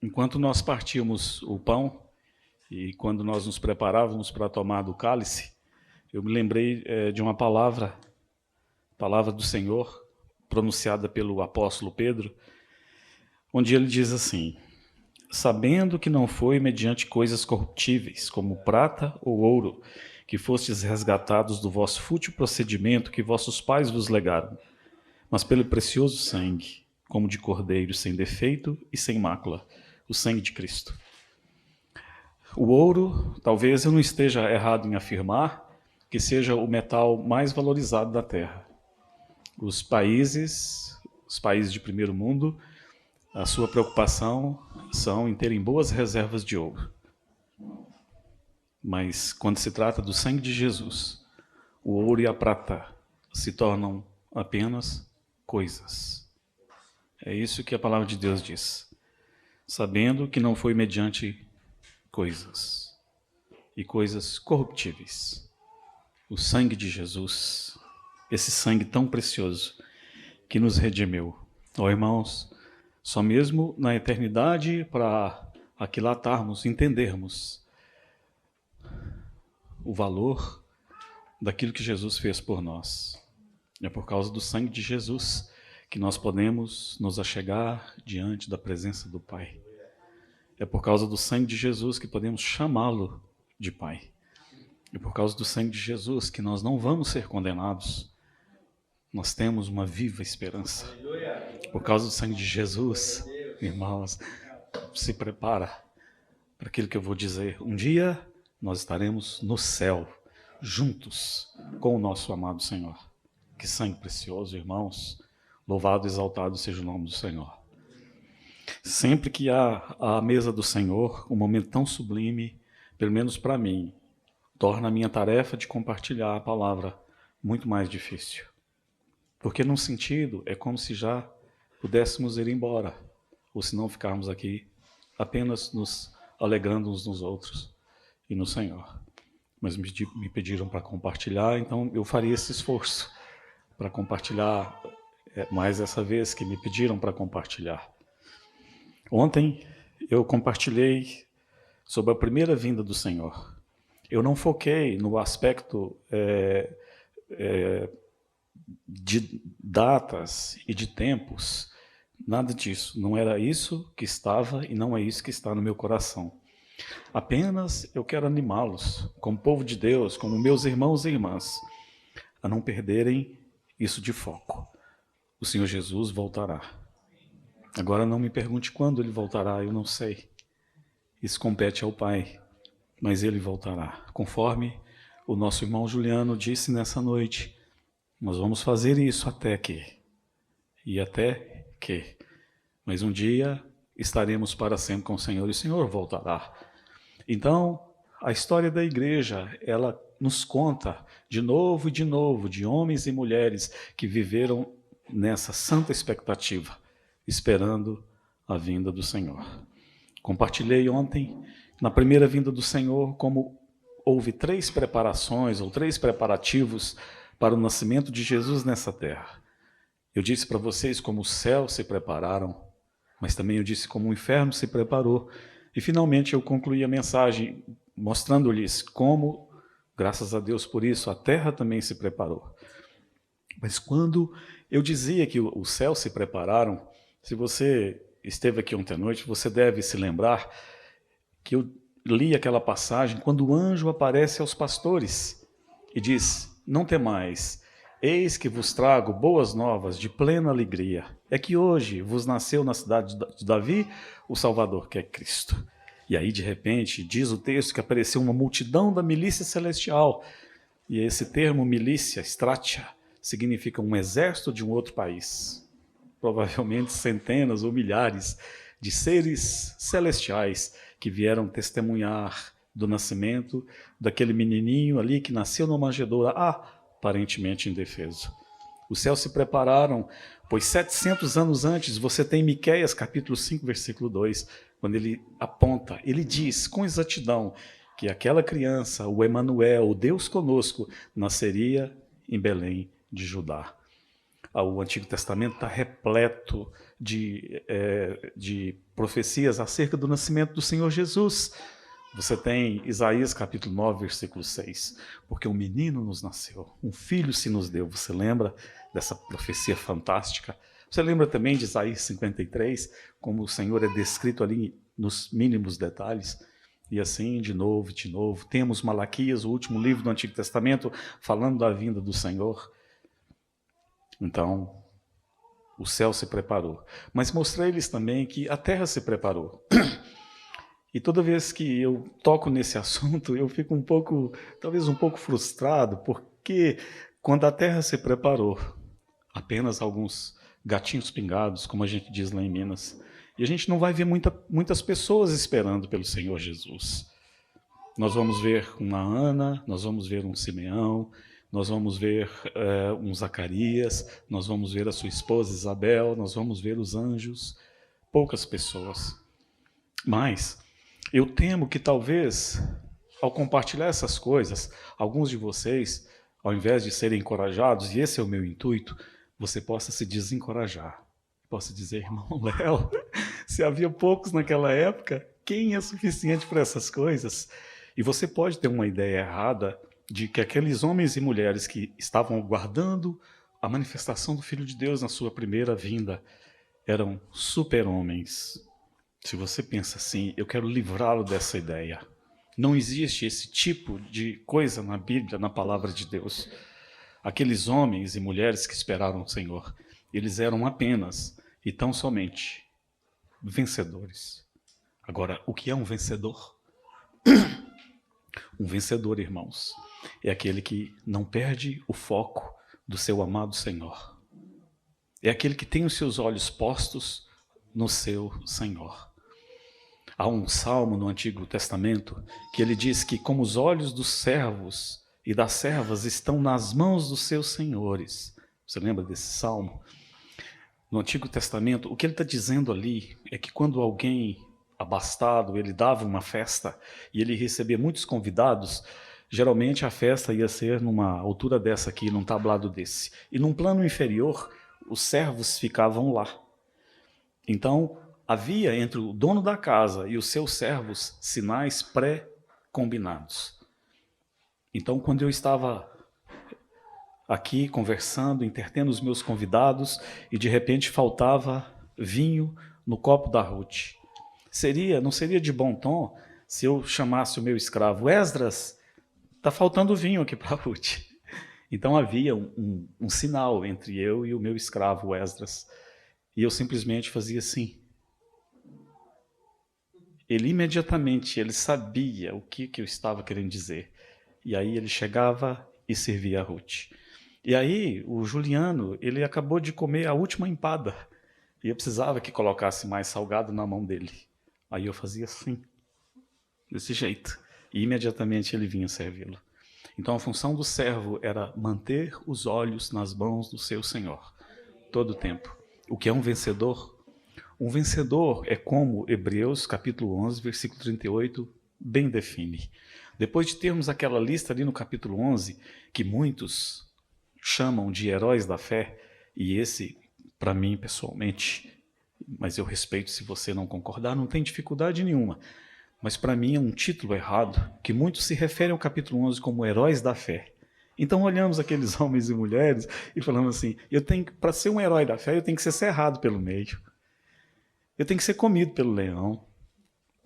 Enquanto nós partíamos o pão e quando nós nos preparávamos para tomar do cálice, eu me lembrei de uma palavra do Senhor, pronunciada pelo apóstolo Pedro, onde ele diz assim: sabendo que não foi mediante coisas corruptíveis, como prata ou ouro, que fostes resgatados do vosso fútil procedimento que vossos pais vos legaram, mas pelo precioso sangue, como de cordeiro sem defeito e sem mácula, o sangue de Cristo. O ouro, talvez eu não esteja errado em afirmar que seja o metal mais valorizado da Terra. Os países de primeiro mundo, a sua preocupação são em terem boas reservas de ouro. Mas quando se trata do sangue de Jesus, o ouro e a prata se tornam apenas coisas. É isso que a palavra de Deus diz. Sabendo que não foi mediante coisas e coisas corruptíveis. O sangue de Jesus, esse sangue tão precioso que nos redimiu. Ó irmãos, só mesmo na eternidade para aquilatarmos, entendermos o valor daquilo que Jesus fez por nós. É por causa do sangue de Jesus que nós podemos nos achegar diante da presença do Pai. É por causa do sangue de Jesus que podemos chamá-lo de Pai. É por causa do sangue de Jesus que nós não vamos ser condenados. Nós temos uma viva esperança. Por causa do sangue de Jesus, irmãos, se prepara para aquilo que eu vou dizer. Um dia nós estaremos no céu, juntos com o nosso amado Senhor. Que sangue precioso, irmãos. Louvado e exaltado seja o nome do Senhor. Sempre que há a mesa do Senhor, um momento tão sublime, pelo menos para mim, torna a minha tarefa de compartilhar a palavra muito mais difícil. Porque, num sentido, é como se já pudéssemos ir embora, ou se não ficarmos aqui apenas nos alegrando uns nos outros e no Senhor. Mas me pediram para compartilhar, então eu faria esse esforço para compartilhar mais essa vez que me pediram para compartilhar. Ontem eu compartilhei sobre a primeira vinda do Senhor. Eu não foquei no aspecto de datas e de tempos, nada disso. Não era isso que estava e não é isso que está no meu coração. Apenas eu quero animá-los, como povo de Deus, como meus irmãos e irmãs, a não perderem isso de foco. O Senhor Jesus voltará. Agora não me pergunte quando ele voltará, eu não sei. Isso compete ao Pai, mas ele voltará. Conforme o nosso irmão Juliano disse nessa noite, nós vamos fazer isso até que. Mas um dia estaremos para sempre com o Senhor e o Senhor voltará. Então, a história da igreja, ela nos conta de novo de homens e mulheres que viveram nessa santa expectativa, esperando a vinda do Senhor. Compartilhei ontem, na primeira vinda do Senhor, como houve 3 preparações ou 3 preparativos para o nascimento de Jesus nessa terra. Eu disse para vocês como os céus se prepararam, mas também eu disse como o inferno se preparou. E finalmente eu concluí a mensagem mostrando-lhes como, graças a Deus por isso, a terra também se preparou. Mas quando eu dizia que os céus se prepararam, se você esteve aqui ontem à noite, você deve se lembrar que eu li aquela passagem quando o anjo aparece aos pastores e diz: não temais, eis que vos trago boas novas de plena alegria. É que hoje vos nasceu na cidade de Davi o Salvador, que é Cristo. E aí, de repente, diz o texto que apareceu uma multidão da milícia celestial. E esse termo milícia, stratia, significa um exército de um outro país. Provavelmente centenas ou milhares de seres celestiais que vieram testemunhar do nascimento daquele menininho ali que nasceu numa manjedoura, aparentemente indefeso. Os céus se prepararam, pois 700 anos antes, você tem Miqueias capítulo 5, versículo 2, quando ele aponta, ele diz com exatidão que aquela criança, o Emanuel, o Deus conosco, nasceria em Belém de Judá. O Antigo Testamento está repleto de profecias acerca do nascimento do Senhor Jesus. Você tem Isaías capítulo 9, versículo 6. Porque um menino nos nasceu, um filho se nos deu. Você lembra dessa profecia fantástica? Você lembra também de Isaías 53, como o Senhor é descrito ali nos mínimos detalhes? E assim, de novo, de novo. Temos Malaquias, o último livro do Antigo Testamento, falando da vinda do Senhor. Então, o céu se preparou. Mas mostrei-lhes também que a terra se preparou. E toda vez que eu toco nesse assunto, eu fico talvez um pouco frustrado, porque quando a terra se preparou, apenas alguns gatinhos pingados, como a gente diz lá em Minas, e a gente não vai ver muitas pessoas esperando pelo Senhor Jesus. Nós vamos ver uma Ana, nós vamos ver um Simeão, nós vamos ver um Zacarias, nós vamos ver a sua esposa Isabel, nós vamos ver os anjos, poucas pessoas. Mas eu temo que talvez, ao compartilhar essas coisas, alguns de vocês, ao invés de serem encorajados, e esse é o meu intuito, você possa se desencorajar. Possa dizer, irmão Léo, se havia poucos naquela época, quem é suficiente para essas coisas? E você pode ter uma ideia errada de que aqueles homens e mulheres que estavam aguardando a manifestação do Filho de Deus na sua primeira vinda eram super-homens. Se você pensa assim, eu quero livrá-lo dessa ideia. Não existe esse tipo de coisa na Bíblia, na palavra de Deus. Aqueles homens e mulheres que esperaram o Senhor, eles eram apenas e tão somente vencedores. Agora, o que é um vencedor? Um vencedor, irmãos, é aquele que não perde o foco do seu amado Senhor. É aquele que tem os seus olhos postos no seu Senhor. Há um salmo no Antigo Testamento que ele diz que como os olhos dos servos e das servas estão nas mãos dos seus senhores. Você lembra desse salmo? No Antigo Testamento, o que ele está dizendo ali é que quando alguém abastado, ele dava uma festa e ele recebia muitos convidados, geralmente a festa ia ser numa altura dessa aqui, num tablado desse. E num plano inferior, os servos ficavam lá. Então, havia entre o dono da casa e os seus servos sinais pré-combinados. Então, quando eu estava aqui conversando, entretendo os meus convidados, e de repente faltava vinho no copo da Ruth, não seria de bom tom se eu chamasse o meu escravo, Esdras, está faltando vinho aqui para Ruth. Então havia um sinal entre eu e o meu escravo, Esdras, e eu simplesmente fazia assim. Ele imediatamente, ele sabia o que eu estava querendo dizer. E aí ele chegava e servia a Ruth. E aí o Juliano, ele acabou de comer a última empada. E eu precisava que colocasse mais salgado na mão dele. Aí eu fazia assim, desse jeito. E imediatamente ele vinha servi-lo. Então a função do servo era manter os olhos nas mãos do seu Senhor, todo o tempo. O que é um vencedor? Um vencedor é como Hebreus capítulo 11, versículo 38, bem define. Depois de termos aquela lista ali no capítulo 11, que muitos chamam de heróis da fé, e esse, para mim pessoalmente, mas eu respeito se você não concordar, não tem dificuldade nenhuma, mas para mim é um título errado, que muitos se referem ao capítulo 11 como heróis da fé. Então olhamos aqueles homens e mulheres e falamos assim, para ser um herói da fé, eu tenho que ser cerrado pelo meio. Eu tenho que ser comido pelo leão.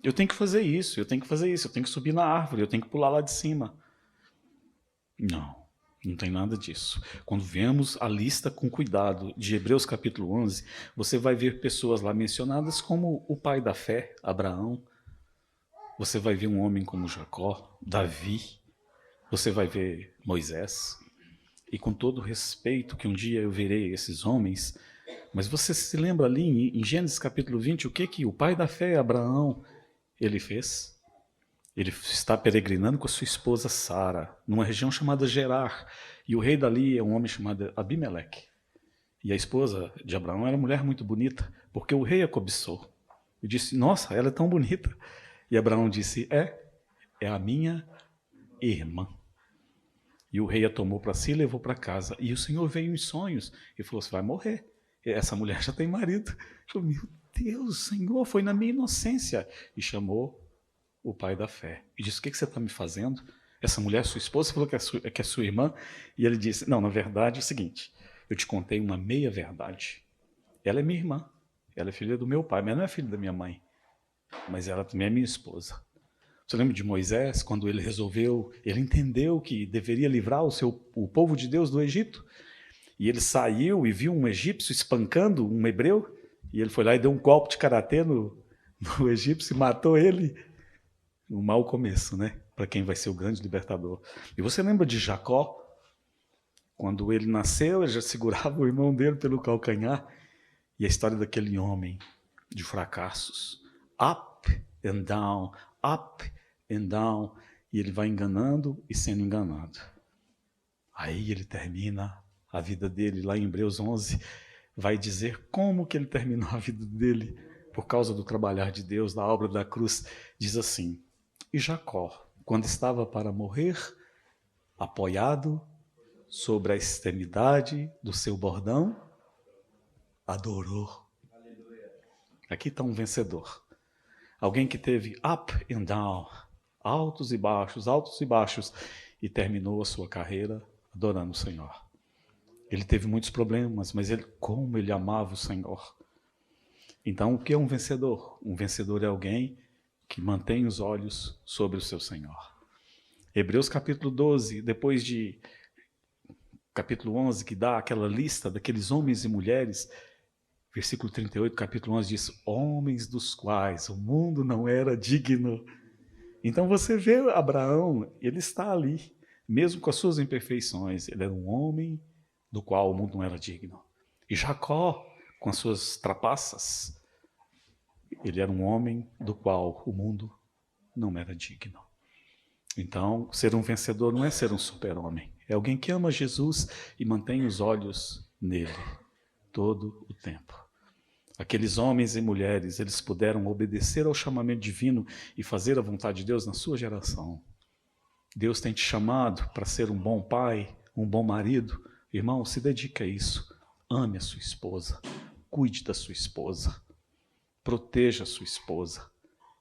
Eu tenho que fazer isso, eu tenho que subir na árvore, eu tenho que pular lá de cima. Não tem nada disso. Quando vemos a lista com cuidado de Hebreus capítulo 11, você vai ver pessoas lá mencionadas como o pai da fé, Abraão. Você vai ver um homem como Jacó, Davi. Você vai ver Moisés. E com todo o respeito que um dia eu verei esses homens, mas você se lembra ali em Gênesis capítulo 20, o que o pai da fé, Abraão, ele fez? Ele está peregrinando com a sua esposa Sara, numa região chamada Gerar, e o rei dali é um homem chamado Abimeleque. E a esposa de Abraão era uma mulher muito bonita, porque o rei a cobiçou. E disse, nossa, ela é tão bonita. E Abraão disse, é a minha irmã. E o rei a tomou para si e levou para casa. E o Senhor veio em sonhos e falou, você vai morrer. essa mulher já tem marido. Falou, meu Deus, Senhor, foi na minha inocência. E chamou o pai da fé. E disse, o que você está me fazendo? Essa mulher é sua esposa? Você falou que é sua irmã? E ele disse, não, na verdade é o seguinte, eu te contei uma meia-verdade. Ela é minha irmã, ela é filha do meu pai, mas não é filha da minha mãe. Mas ela também é minha esposa. Você lembra de Moisés, quando ele entendeu que deveria livrar o povo de Deus do Egito? E ele saiu e viu um egípcio espancando um hebreu, e ele foi lá e deu um golpe de karatê no egípcio e matou ele. Um mau começo, né? Para quem vai ser o grande libertador. E você lembra de Jacó? Quando ele nasceu, ele já segurava o irmão dele pelo calcanhar. E a história daquele homem de fracassos. Up and down, up and down. E ele vai enganando e sendo enganado. Aí ele termina a vida dele, lá em Hebreus 11, vai dizer como que ele terminou a vida dele por causa do trabalhar de Deus, da obra da cruz. Diz assim, e Jacó, quando estava para morrer, apoiado sobre a extremidade do seu bordão, adorou. Aqui está um vencedor. Alguém que teve up and down, altos e baixos, e terminou a sua carreira adorando o Senhor. Ele teve muitos problemas, mas como ele amava o Senhor. Então, o que é um vencedor? Um vencedor é alguém que mantém os olhos sobre o seu Senhor. Hebreus capítulo 12, depois de capítulo 11, que dá aquela lista daqueles homens e mulheres, versículo 38, capítulo 11 diz, homens dos quais o mundo não era digno. Então você vê Abraão, ele está ali, mesmo com as suas imperfeições, ele era um homem do qual o mundo não era digno. E Jacó, com as suas trapaças, ele era um homem do qual o mundo não era digno. Então, ser um vencedor não é ser um super-homem. É alguém que ama Jesus e mantém os olhos nele todo o tempo. Aqueles homens e mulheres, eles puderam obedecer ao chamamento divino e fazer a vontade de Deus na sua geração. Deus tem te chamado para ser um bom pai, um bom marido. Irmão, se dedique a isso. Ame a sua esposa. Cuide da sua esposa. Proteja a sua esposa.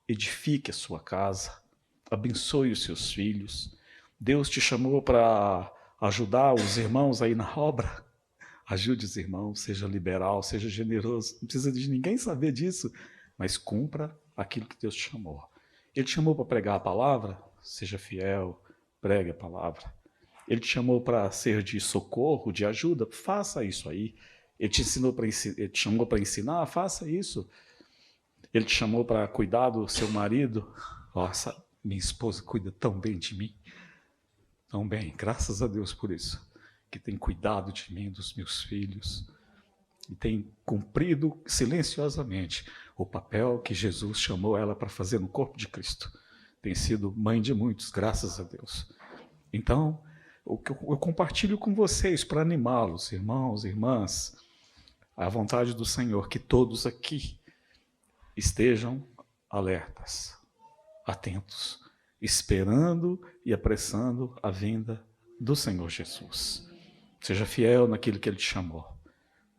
Edifique a sua casa. Abençoe os seus filhos. Deus te chamou para ajudar os irmãos aí na obra. Ajude os irmãos, seja liberal, seja generoso. Não precisa de ninguém saber disso, mas cumpra aquilo que Deus te chamou. Ele te chamou para pregar a palavra? Seja fiel, pregue a palavra. Ele te chamou para ser de socorro, de ajuda? Faça isso aí. Ele te chamou para ensinar? Faça isso. Ele te chamou para cuidar do seu marido? Nossa, minha esposa cuida tão bem de mim. Tão bem, graças a Deus por isso. Que tem cuidado de mim, dos meus filhos. E tem cumprido silenciosamente o papel que Jesus chamou ela para fazer no corpo de Cristo. Tem sido mãe de muitos, graças a Deus. Então, o que eu compartilho com vocês para animá-los, irmãos, irmãs, a vontade do Senhor, que todos aqui estejam alertas, atentos, esperando e apressando a vinda do Senhor Jesus. Seja fiel naquilo que Ele te chamou.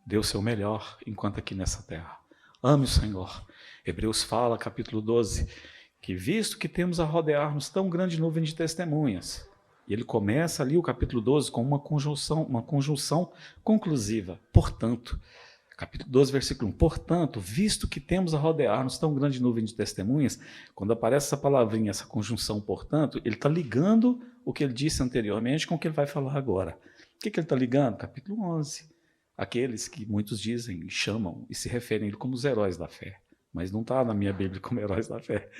Dê o seu melhor enquanto aqui nessa terra. Ame o Senhor. Hebreus fala, capítulo 12, que visto que temos a rodear-nos tão grande nuvem de testemunhas, e ele começa ali o capítulo 12 com uma conjunção conclusiva. Portanto, capítulo 12, versículo 1. Portanto, visto que temos a rodear-nos tão grande nuvem de testemunhas, quando aparece essa palavrinha, essa conjunção, portanto, ele está ligando o que ele disse anteriormente com o que ele vai falar agora. O que ele está ligando? Capítulo 11. Aqueles que muitos dizem, chamam e se referem a ele como os heróis da fé. Mas não está na minha Bíblia como heróis da fé.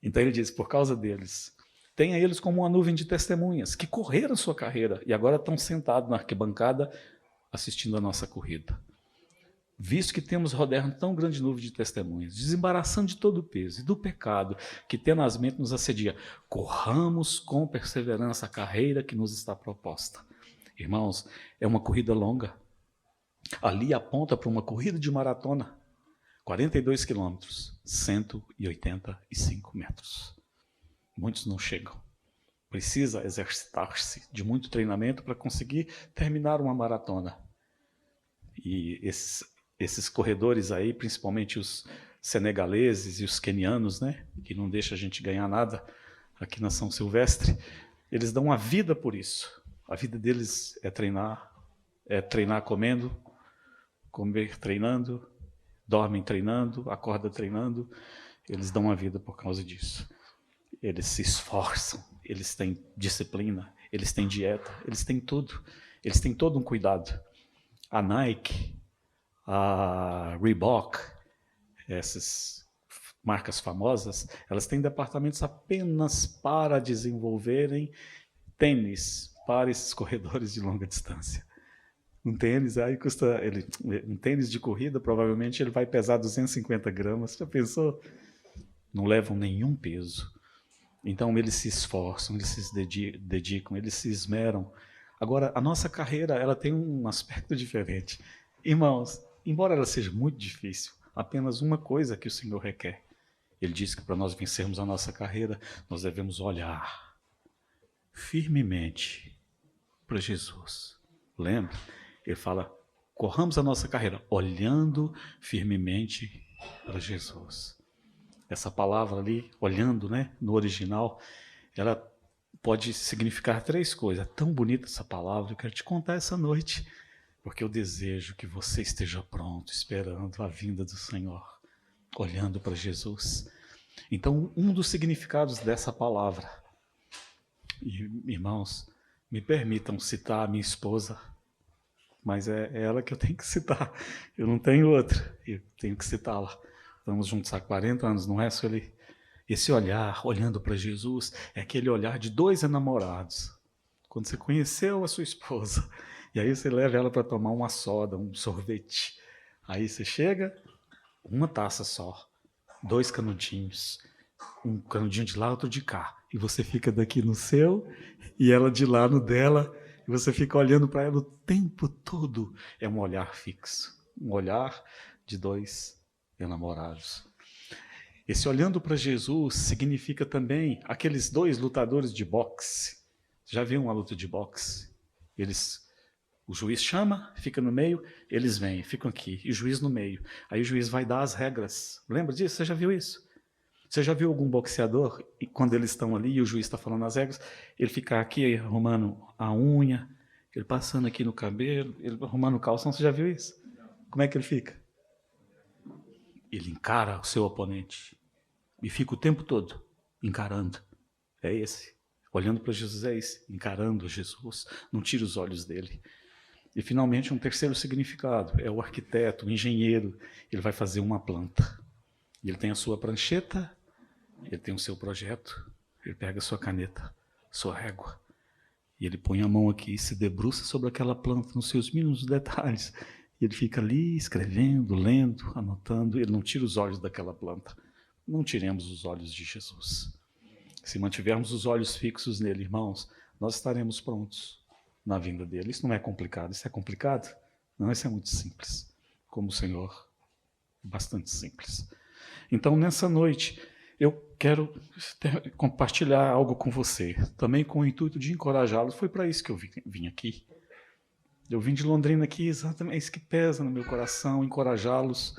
Então ele diz, por causa deles, tenha eles como uma nuvem de testemunhas que correram sua carreira e agora estão sentados na arquibancada assistindo a nossa corrida. Visto que temos rodeado tão grande nuvem de testemunhas, desembaraçando de todo o peso e do pecado que tenazmente nos assedia, corramos com perseverança a carreira que nos está proposta. Irmãos, é uma corrida longa. Ali aponta para uma corrida de maratona. 42 quilômetros, 185 metros. Muitos não chegam. Precisa exercitar-se de muito treinamento para conseguir terminar uma maratona. E esses corredores aí, principalmente os senegaleses e os quenianos, né, que não deixam a gente ganhar nada aqui na São Silvestre, eles dão a vida por isso. A vida deles é treinar comendo, comer treinando, dormem treinando, acorda treinando. Eles dão a vida por causa disso. Eles se esforçam, eles têm disciplina, eles têm dieta, eles têm tudo. Eles têm todo um cuidado. A Nike, a Reebok, essas marcas famosas, elas têm departamentos apenas para desenvolverem tênis para esses corredores de longa distância. Um tênis aí custa, um tênis de corrida provavelmente ele vai pesar 250 gramas. Já pensou? Não levam nenhum peso. Então eles se esforçam, eles se dedicam, eles se esmeram. Agora, a nossa carreira ela tem um aspecto diferente. Irmãos, embora ela seja muito difícil, apenas uma coisa que o Senhor requer. Ele diz que para nós vencermos a nossa carreira, nós devemos olhar firmemente para Jesus. Lembra? Ele fala, corramos a nossa carreira olhando firmemente para Jesus. Essa palavra ali, olhando, né, no original, ela pode significar 3 coisas. É tão bonita essa palavra, eu quero te contar essa noite, porque eu desejo que você esteja pronto, esperando a vinda do Senhor, olhando para Jesus. Então, um dos significados dessa palavra, e, irmãos, me permitam citar a minha esposa, mas é ela que eu tenho que citar, eu não tenho outra, eu tenho que citá-la. Estamos juntos há 40 anos, não é, Sueli? Esse olhar, olhando para Jesus, é aquele olhar de 2 enamorados. Quando você conheceu a sua esposa, e aí você leva ela para tomar uma soda, um sorvete. Aí você chega, uma taça só, 2 canudinhos. Um canudinho de lá, outro de cá. E você fica daqui no seu, e ela de lá no dela, e você fica olhando para ela o tempo todo. É um olhar fixo, um olhar de 2 enamorados. Esse olhando para Jesus significa também aqueles 2 lutadores de boxe. Já viu uma luta de boxe? O juiz chama, fica no meio, eles vêm, ficam aqui, e o juiz no meio. Aí o juiz vai dar as regras. Lembra disso? Você já viu isso? Você já viu algum boxeador, e quando eles estão ali e o juiz está falando as regras, ele fica aqui arrumando a unha, ele passando aqui no cabelo, ele arrumando o calção, você já viu isso? Como é que ele fica? Ele encara o seu oponente e fica o tempo todo encarando. É esse. Olhando para Jesus é esse. Encarando Jesus. Não tira os olhos dele. E finalmente um terceiro significado. É o arquiteto, o engenheiro. Ele vai fazer uma planta. E ele tem a sua prancheta, ele tem o seu projeto, ele pega a sua caneta, sua régua. E ele põe a mão aqui e se debruça sobre aquela planta nos seus mínimos detalhes. E ele fica ali escrevendo, lendo, anotando. Ele não tira os olhos daquela planta. Não tiremos os olhos de Jesus. Se mantivermos os olhos fixos nele, irmãos, nós estaremos prontos na vinda dele. Isso não é complicado. Isso é complicado? Não, isso é muito simples. Como o Senhor, bastante simples. Então, nessa noite, eu quero compartilhar algo com você, também com o intuito de encorajá-los. Foi para isso que eu vim aqui. Eu vim de Londrina aqui, exatamente, é isso que pesa no meu coração, encorajá-los.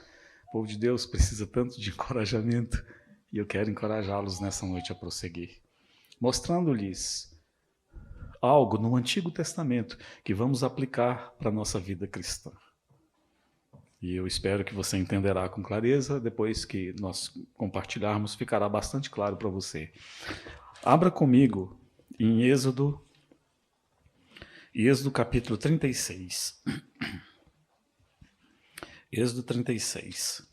O povo de Deus precisa tanto de encorajamento, e eu quero encorajá-los nessa noite a prosseguir, mostrando-lhes algo no Antigo Testamento que vamos aplicar para a nossa vida cristã. E eu espero que você entenderá com clareza, depois que nós compartilharmos, ficará bastante claro para você. Abra comigo em Êxodo capítulo 36. Êxodo 36.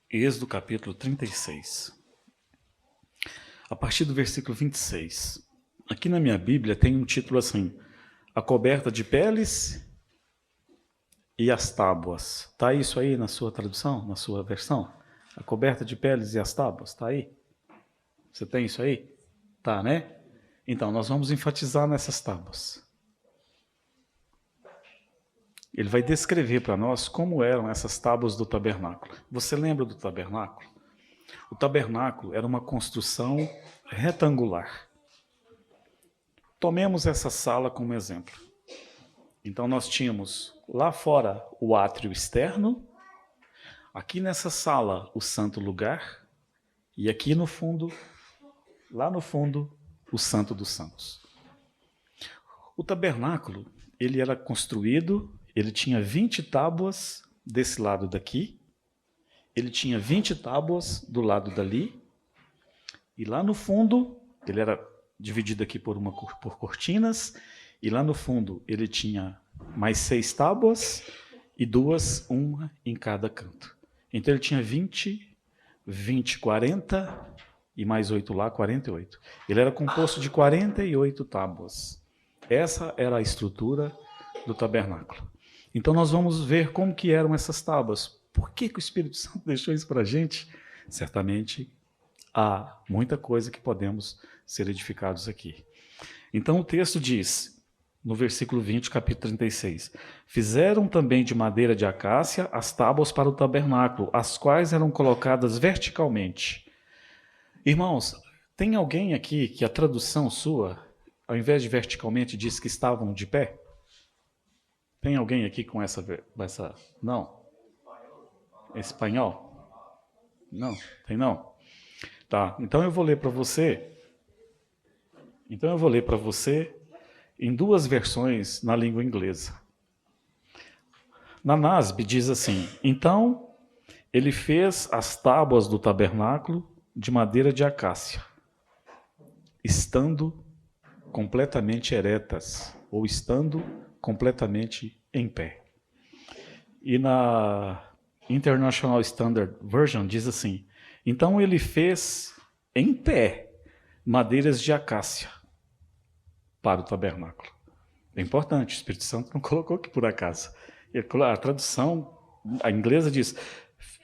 Êxodo capítulo 36. A partir do versículo 26. Aqui na minha Bíblia tem um título assim: A coberta de peles e as tábuas. Está isso aí na sua tradução, na sua versão? A coberta de peles e as tábuas, está aí? Você tem isso aí? Tá, né? Então, nós vamos enfatizar nessas tábuas. Ele vai descrever para nós como eram essas tábuas do tabernáculo. Você lembra do tabernáculo? O tabernáculo era uma construção retangular. Tomemos essa sala como exemplo. Então nós tínhamos lá fora o átrio externo, aqui nessa sala o santo lugar e aqui no fundo, lá no fundo, o Santo dos Santos. O tabernáculo, ele era construído, ele tinha 20 tábuas desse lado daqui, ele tinha 20 tábuas do lado dali, e lá no fundo, ele era dividido aqui por cortinas, e lá no fundo ele tinha mais 6 tábuas e duas, uma em cada canto. Então ele tinha 20, 40 e mais 8 lá, 48. Ele era composto de 48 tábuas. Essa era a estrutura do tabernáculo. Então nós vamos ver como que eram essas tábuas. Por que o Espírito Santo deixou isso para a gente? Certamente há muita coisa que podemos ser edificados aqui. Então o texto diz, no versículo 20, capítulo 36, fizeram também de madeira de acácia as tábuas para o tabernáculo, as quais eram colocadas verticalmente. Irmãos, tem alguém aqui que a tradução sua, ao invés de verticalmente, diz que estavam de pé? Tem alguém aqui com essa... Não? Espanhol? Não, tem não? Tá, então eu vou ler para você. Em duas versões na língua inglesa. Na NASB diz assim: então ele fez as tábuas do tabernáculo de madeira de acácia, estando completamente eretas, ou estando completamente em pé. E na International Standard Version diz assim: então ele fez em pé madeiras de acácia para o tabernáculo. É importante, o Espírito Santo não colocou aqui por acaso. A tradução, a inglesa diz,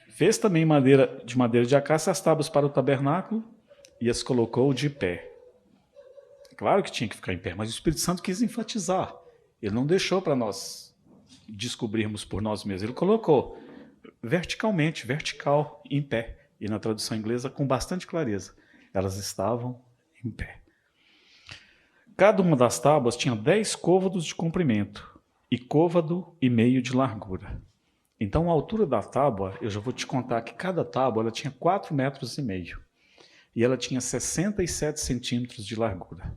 fez também de madeira de acácia as tábuas para o tabernáculo e as colocou de pé. Claro que tinha que ficar em pé, mas o Espírito Santo quis enfatizar. Ele não deixou para nós descobrirmos por nós mesmos. Ele colocou verticalmente, vertical, em pé. E na tradução inglesa, com bastante clareza, elas estavam em pé. Cada uma das tábuas tinha 10 côvados de comprimento e côvado e meio de largura. Então, a altura da tábua, eu já vou te contar que cada tábua ela tinha 4,5 metros. E ela tinha 67 centímetros de largura.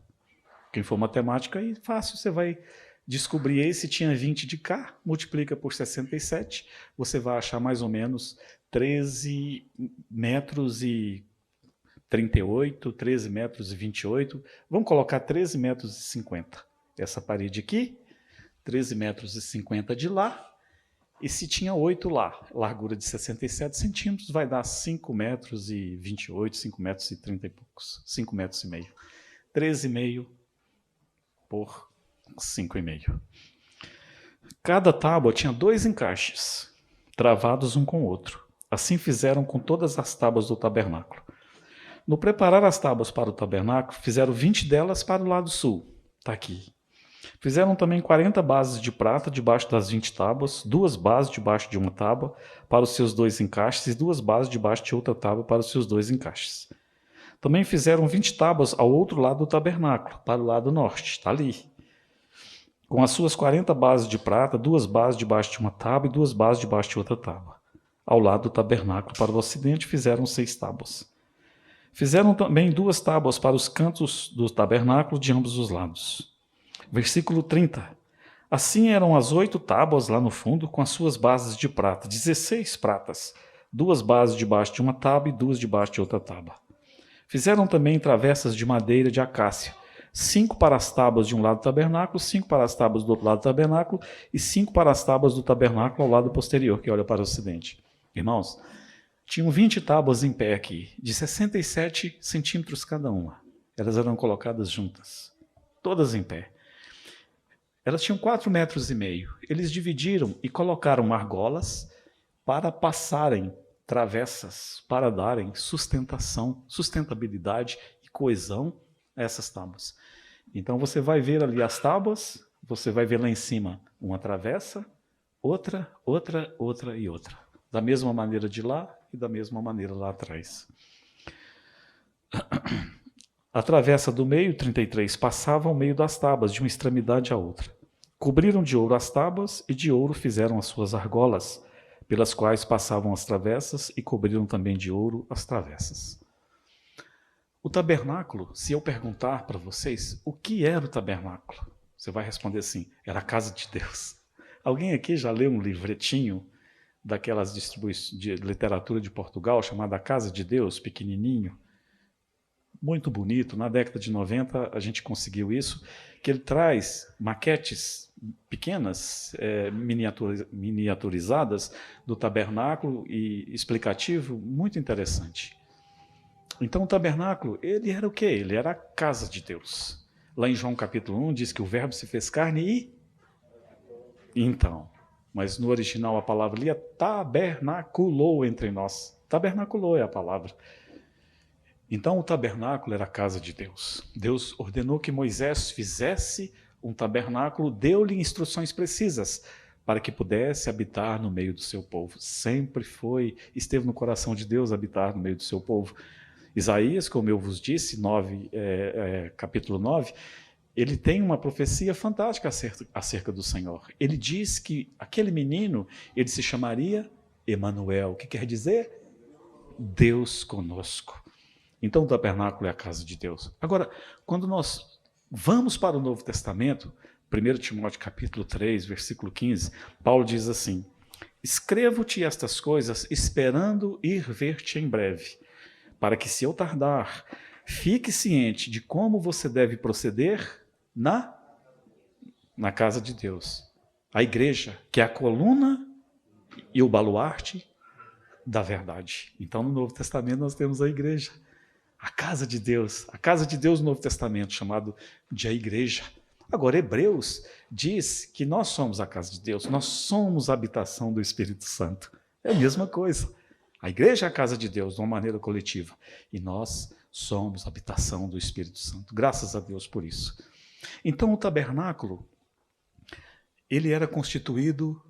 Quem for matemática, aí fácil, você vai descobrir aí se tinha 20 de cá, multiplica por 67, você vai achar mais ou menos 13 metros e 38, 13 metros e 28, vamos colocar 13 metros e 50. Essa parede aqui, 13 metros e 50 de lá, e se tinha 8 lá, largura de 67 centímetros, vai dar 5 metros e 28, 5 metros e 30 e poucos, 5 metros e meio. 13,5 por 5,5. Cada tábua tinha 2 encaixes, travados um com o outro. Assim fizeram com todas as tábuas do tabernáculo. No preparar as tábuas para o tabernáculo, fizeram 20 delas para o lado sul. Está aqui. Fizeram também 40 bases de prata debaixo das 20 tábuas, 2 bases debaixo de uma tábua para os seus 2 encaixes e 2 bases debaixo de outra tábua para os seus 2 encaixes. Também fizeram 20 tábuas ao outro lado do tabernáculo, para o lado norte, está ali. Com as suas 40 bases de prata, 2 bases debaixo de uma tábua e 2 bases debaixo de outra tábua. Ao lado do tabernáculo para o ocidente fizeram 6 tábuas. Fizeram também 2 tábuas para os cantos do tabernáculo de ambos os lados. Versículo 30. Assim eram as 8 tábuas lá no fundo, com as suas bases de prata, 16 pratas, 2 bases debaixo de uma tábua e 2 debaixo de outra tábua. Fizeram também travessas de madeira de acácia, 5 para as tábuas de um lado do tabernáculo, 5 para as tábuas do outro lado do tabernáculo e 5 para as tábuas do tabernáculo ao lado posterior, que olha para o ocidente. Irmãos, tinham 20 tábuas em pé aqui, de 67 centímetros cada uma. Elas eram colocadas juntas, todas em pé. Elas tinham 4,5 metros. Eles dividiram e colocaram argolas para passarem travessas, para darem sustentação, sustentabilidade e coesão a essas tábuas. Então você vai ver ali as tábuas, você vai ver lá em cima uma travessa, outra e outra. Da mesma maneira de lá e da mesma maneira lá atrás. A travessa do meio, 33, passava ao meio das tábuas, de uma extremidade à outra. Cobriram de ouro as tábuas e de ouro fizeram as suas argolas, pelas quais passavam as travessas, e cobriram também de ouro as travessas. O tabernáculo, se eu perguntar para vocês o que era o tabernáculo, você vai responder assim: era a casa de Deus. Alguém aqui já leu um livretinho daquelas distribuições de literatura de Portugal, chamada Casa de Deus, pequenininho? Muito bonito. Na década de 90 a gente conseguiu isso, que ele traz maquetes pequenas, miniaturizadas do tabernáculo e explicativo, muito interessante. Então o tabernáculo, ele era o quê? Ele era a casa de Deus. Lá em João capítulo 1 diz que o verbo se fez carne e... Então, mas no original a palavra ali é tabernaculou entre nós. Tabernaculou é a palavra. Então o tabernáculo era a casa de Deus. Deus ordenou que Moisés fizesse um tabernáculo, deu-lhe instruções precisas para que pudesse habitar no meio do seu povo. Sempre esteve no coração de Deus habitar no meio do seu povo. Isaías, como eu vos disse, capítulo 9, ele tem uma profecia fantástica acerca do Senhor. Ele diz que aquele menino, ele se chamaria Emanuel, que quer dizer Deus conosco. Então o tabernáculo é a casa de Deus. Agora, quando nós vamos para o Novo Testamento, 1 Timóteo capítulo 3, versículo 15, Paulo diz assim: escrevo-te estas coisas esperando ir ver-te em breve, para que, se eu tardar, fique ciente de como você deve proceder na casa de Deus. A igreja, que é a coluna e o baluarte da verdade. Então, no Novo Testamento, nós temos a igreja, a casa de Deus no Novo Testamento, chamado de a igreja. Agora, Hebreus diz que nós somos a casa de Deus, nós somos a habitação do Espírito Santo. É a mesma coisa. A igreja é a casa de Deus, de uma maneira coletiva. E nós somos a habitação do Espírito Santo. Graças a Deus por isso. Então, o tabernáculo, ele era constituído,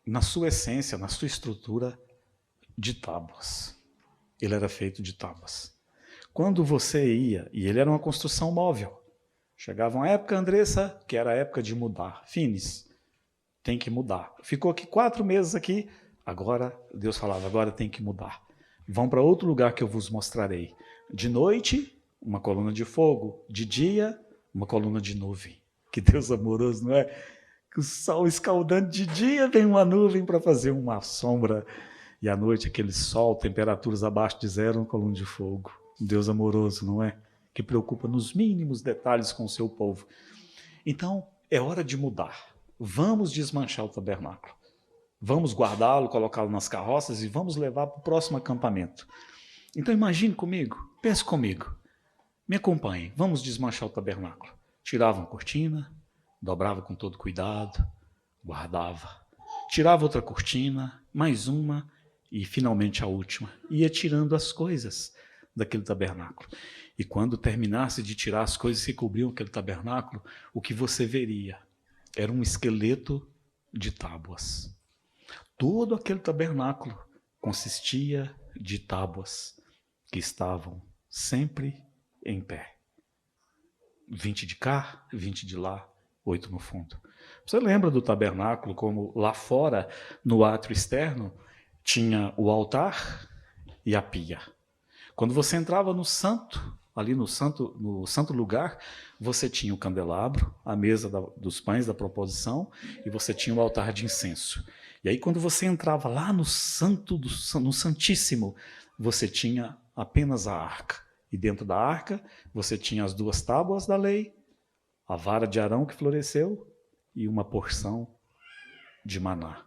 na sua essência, na sua estrutura, de tábuas. Ele era feito de tábuas. Quando você ia, e ele era uma construção móvel, chegava uma época, Andressa, que era a época de mudar. Finis, tem que mudar. Ficou aqui 4 meses aqui, agora, Deus falava, agora tem que mudar. Vão para outro lugar que eu vos mostrarei. De noite, uma coluna de fogo. De dia, uma coluna de nuvem. Que Deus amoroso, não é? Que o sol escaldando de dia vem uma nuvem para fazer uma sombra. E à noite, aquele sol, temperaturas abaixo de zero, uma coluna de fogo. Deus amoroso, não é? Que preocupa nos mínimos detalhes com o seu povo. Então, é hora de mudar. Vamos desmanchar o tabernáculo. Vamos guardá-lo, colocá-lo nas carroças e vamos levar para o próximo acampamento. Então imagine comigo, pense comigo, me acompanhe, vamos desmanchar o tabernáculo. Tirava uma cortina, dobrava com todo cuidado, guardava. Tirava outra cortina, mais uma e finalmente a última. Ia tirando as coisas daquele tabernáculo. E quando terminasse de tirar as coisas que cobriam aquele tabernáculo, o que você veria era um esqueleto de tábuas. Todo aquele tabernáculo consistia de tábuas que estavam sempre em pé. 20 de cá, 20 de lá, 8 no fundo. Você lembra do tabernáculo como lá fora, no átrio externo, tinha o altar e a pia. Quando você entrava no santo, ali no santo lugar, você tinha o candelabro, a mesa dos pães da proposição, e você tinha o altar de incenso. E aí, quando você entrava lá no Santíssimo, você tinha apenas a arca. E dentro da arca, você tinha as 2 tábuas da lei, a vara de Arão que floresceu e uma porção de maná.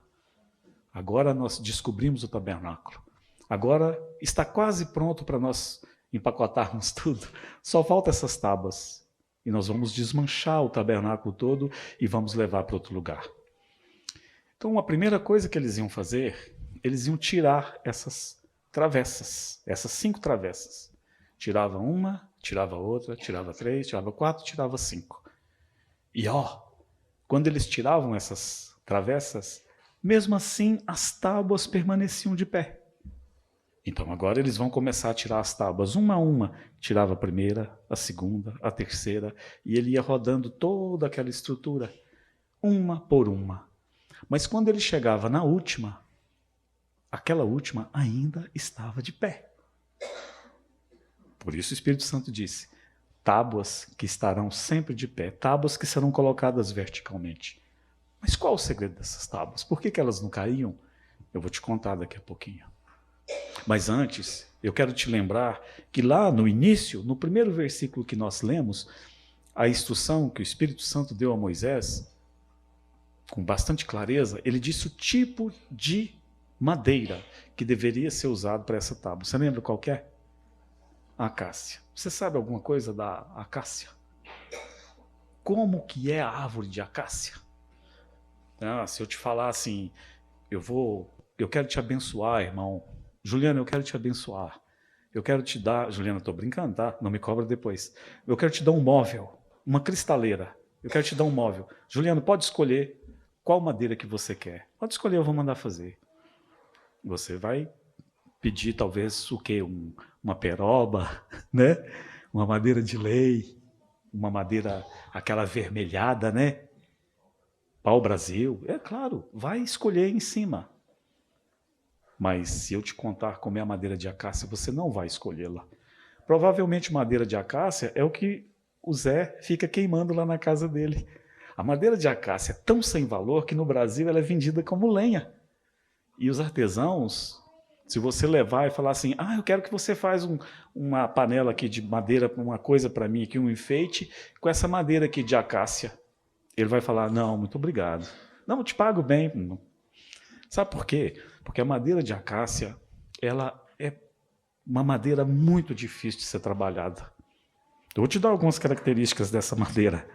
Agora nós descobrimos o tabernáculo. Agora está quase pronto para nós empacotarmos tudo. Só faltam essas tábuas. E nós vamos desmanchar o tabernáculo todo e vamos levar para outro lugar. Então, a primeira coisa que eles iam fazer, eles iam tirar essas travessas, essas 5 travessas. Tirava uma, tirava outra, tirava 3, tirava 4, tirava 5. E quando eles tiravam essas travessas, mesmo assim as tábuas permaneciam de pé. Então agora eles vão começar a tirar as tábuas uma a uma. Tirava a primeira, a segunda, a terceira, e ele ia rodando toda aquela estrutura, uma por uma. Mas quando ele chegava na última, aquela última ainda estava de pé. Por isso o Espírito Santo disse: tábuas que estarão sempre de pé, tábuas que serão colocadas verticalmente. Mas qual o segredo dessas tábuas? Por que elas não caíam? Eu vou te contar daqui a pouquinho. Mas antes, eu quero te lembrar que lá no início, no primeiro versículo que nós lemos, a instrução que o Espírito Santo deu a Moisés, com bastante clareza, ele disse o tipo de madeira que deveria ser usado para essa tábua. Você lembra qual que é? A acácia. Você sabe alguma coisa da acácia? Como que é a árvore de acácia? Se eu te falar assim, eu quero te abençoar, irmão. Juliana, eu quero te abençoar. Eu quero te dar... Juliana, estou brincando, tá? Não me cobra depois. Eu quero te dar um móvel, uma cristaleira. Eu quero te dar um móvel. Juliana, pode escolher qual madeira que você quer. Pode escolher, eu vou mandar fazer. Você vai pedir talvez o quê? Uma peroba, né? Uma madeira de lei, uma madeira, aquela avermelhada, né? Pau-brasil. É claro, vai escolher em cima. Mas se eu te contar como é a madeira de acácia, você não vai escolhê-la. Provavelmente madeira de acácia é o que o Zé fica queimando lá na casa dele. A madeira de acácia é tão sem valor que no Brasil ela é vendida como lenha. E os artesãos, se você levar e falar assim, eu quero que você faça uma panela aqui de madeira, uma coisa para mim aqui, um enfeite, com essa madeira aqui de acácia. Ele vai falar, não, muito obrigado. Não, eu te pago bem. Não. Sabe por quê? Porque a madeira de acácia, ela é uma madeira muito difícil de ser trabalhada. Eu vou te dar algumas características dessa madeira.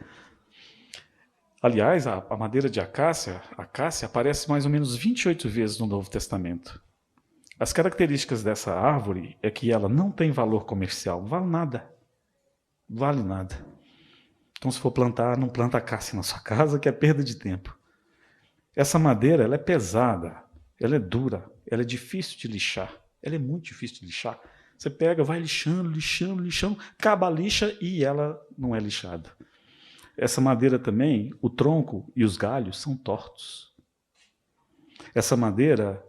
Aliás, a madeira de acácia aparece mais ou menos 28 vezes no Novo Testamento. As características dessa árvore é que ela não tem valor comercial, vale nada. Vale nada. Então, se for plantar, não planta acácia na sua casa, que é perda de tempo. Essa madeira, ela é pesada, ela é dura, ela é difícil de lixar. Ela é muito difícil de lixar. Você pega, vai lixando, acaba a lixa e ela não é lixada. Essa madeira também, o tronco e os galhos são tortos. Essa madeira,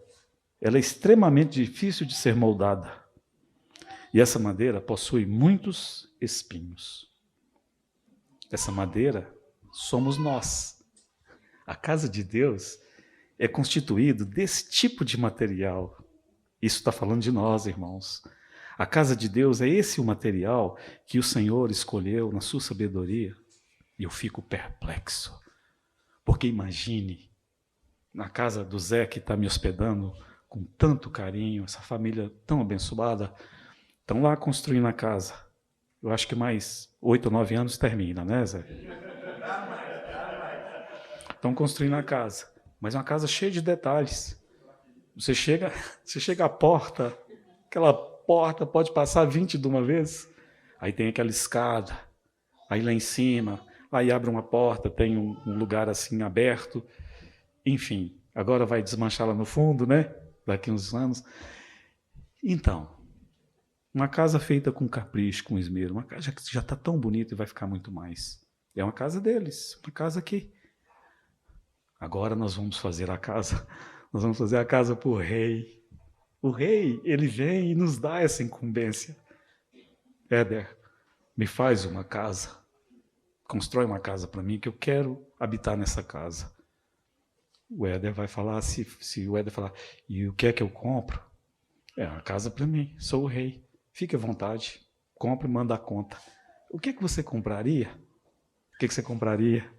ela é extremamente difícil de ser moldada. E essa madeira possui muitos espinhos. Essa madeira somos nós. A casa de Deus é constituído desse tipo de material. Isso está falando de nós, irmãos. A casa de Deus é esse o material que o Senhor escolheu na sua sabedoria. E eu fico perplexo. Porque imagine, na casa do Zé que está me hospedando com tanto carinho, essa família tão abençoada, estão lá construindo a casa. Eu acho que mais 8 ou 9 anos termina, né, Zé? Estão construindo a casa, mas é uma casa cheia de detalhes. Você chega à porta, aquela porta pode passar 20 de uma vez, aí tem aquela escada, aí lá em cima, aí abre uma porta, tem um lugar assim aberto, enfim, agora vai desmanchar lá no fundo, né? Daqui uns anos. Então, uma casa feita com capricho, com esmero, uma casa que já está tão bonita e vai ficar muito mais. É uma casa deles, uma casa que... Agora nós vamos fazer a casa para o rei. O rei, ele vem e nos dá essa incumbência. Éder, me faz uma casa. Constrói uma casa para mim que eu quero habitar nessa casa. O Éder vai falar, se o Éder falar, e o que é que eu compro? É uma casa para mim, sou o rei. Fique à vontade, compre e manda a conta. O que é que você compraria? O que é que você compraria?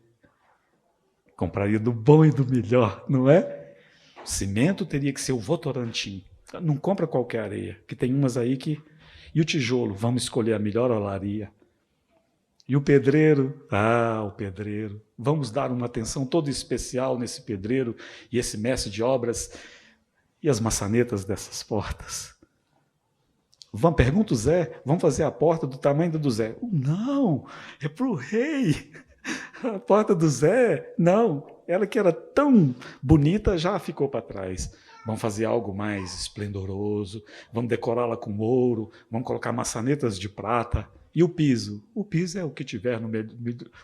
Compraria do bom e do melhor, não é? O cimento teria que ser o Votorantim. Não compra qualquer areia, que tem umas aí que... E o tijolo, vamos escolher a melhor olaria. E o pedreiro, o pedreiro. Vamos dar uma atenção toda especial nesse pedreiro e esse mestre de obras. E as maçanetas dessas portas. Pergunta o Zé, vamos fazer a porta do tamanho do Zé. Não, é para o rei. A porta do Zé, não. Ela que era tão bonita já ficou para trás. Vamos fazer algo mais esplendoroso, vamos decorá-la com ouro, vamos colocar maçanetas de prata. E o piso? O piso é o que tiver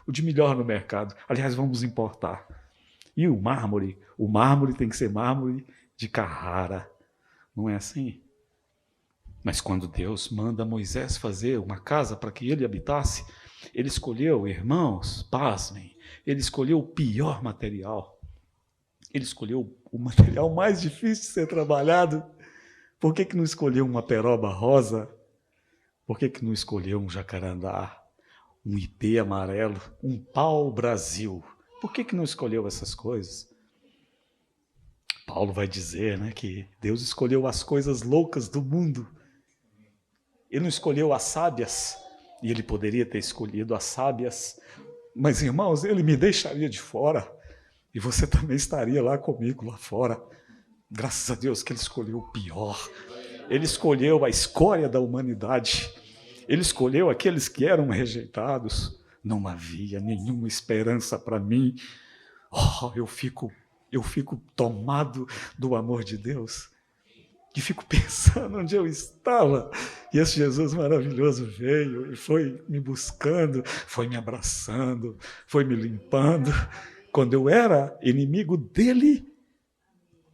o de melhor no mercado. Aliás, vamos importar. E o mármore? O mármore tem que ser mármore de Carrara. Não é assim? Mas quando Deus manda Moisés fazer uma casa para que ele habitasse, ele escolheu, irmãos, pasmem, ele escolheu o pior material. Ele escolheu o material mais difícil de ser trabalhado. Por que não escolheu uma peroba rosa? Por que não escolheu um jacarandá, um ipê amarelo, um pau-brasil? Por que não escolheu essas coisas? Paulo vai dizer, né, que Deus escolheu as coisas loucas do mundo. Ele não escolheu as sábias, e ele poderia ter escolhido as sábias, mas, irmãos, ele me deixaria de fora. E você também estaria lá comigo, lá fora. Graças a Deus que ele escolheu o pior. Ele escolheu a escória da humanidade. Ele escolheu aqueles que eram rejeitados. Não havia nenhuma esperança para mim. Oh, eu fico tomado do amor de Deus. E fico pensando onde eu estava. E esse Jesus maravilhoso veio e foi me buscando, foi me abraçando, foi me limpando. Quando eu era inimigo dele,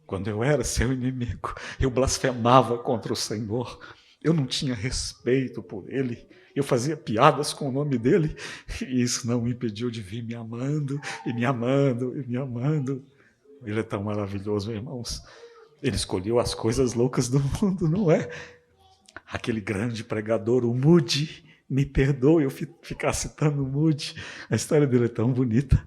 quando eu era seu inimigo, eu blasfemava contra o Senhor. Eu não tinha respeito por ele. Eu fazia piadas com o nome dele. E isso não me impediu de vir me amando, e me amando, e me amando. Ele é tão maravilhoso, irmãos. Ele escolheu as coisas loucas do mundo, não é? Aquele grande pregador, o Moody, me perdoe eu ficar citando o Moody. A história dele é tão bonita.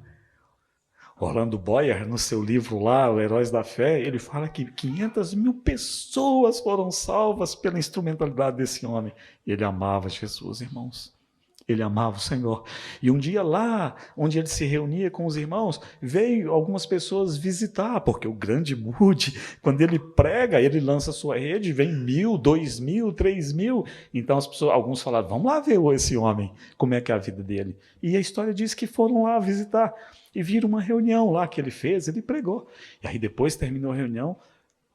Orlando Boyer, no seu livro lá, O Heróis da Fé, ele fala que 500.000 pessoas foram salvas pela instrumentalidade desse homem. Ele amava Jesus, irmãos. Ele amava o Senhor. E um dia lá, onde ele se reunia com os irmãos, veio algumas pessoas visitar, porque o grande Moody, quando ele prega, ele lança a sua rede, vem 1.000, 2.000, 3.000. Então as pessoas, alguns falaram, vamos lá ver esse homem, como é que é a vida dele. E a história diz que foram lá visitar. E viram uma reunião lá que ele fez, ele pregou. E aí depois terminou a reunião,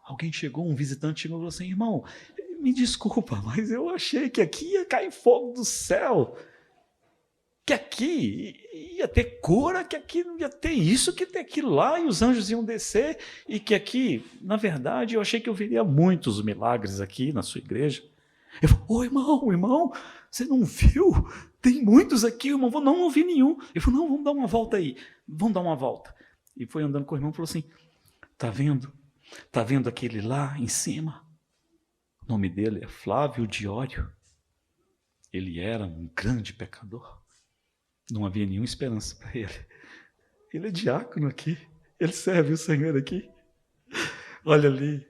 alguém chegou, um visitante chegou e falou assim, irmão, me desculpa, mas eu achei que aqui ia cair fogo do céu. Que aqui ia ter cura, que aqui não ia ter isso, que ter aquilo lá, e os anjos iam descer, e que aqui, na verdade, eu achei que eu veria muitos milagres aqui na sua igreja. Eu falei, ô irmão, você não viu? Tem muitos aqui, irmão, não vi nenhum. Ele falou, não, vamos dar uma volta aí, vamos dar uma volta. E foi andando com o irmão e falou assim, tá vendo aquele lá em cima? O nome dele é Flávio Diório. Ele era um grande pecador. Não havia nenhuma esperança para ele. Ele é diácono aqui. Ele serve o Senhor aqui. Olha ali,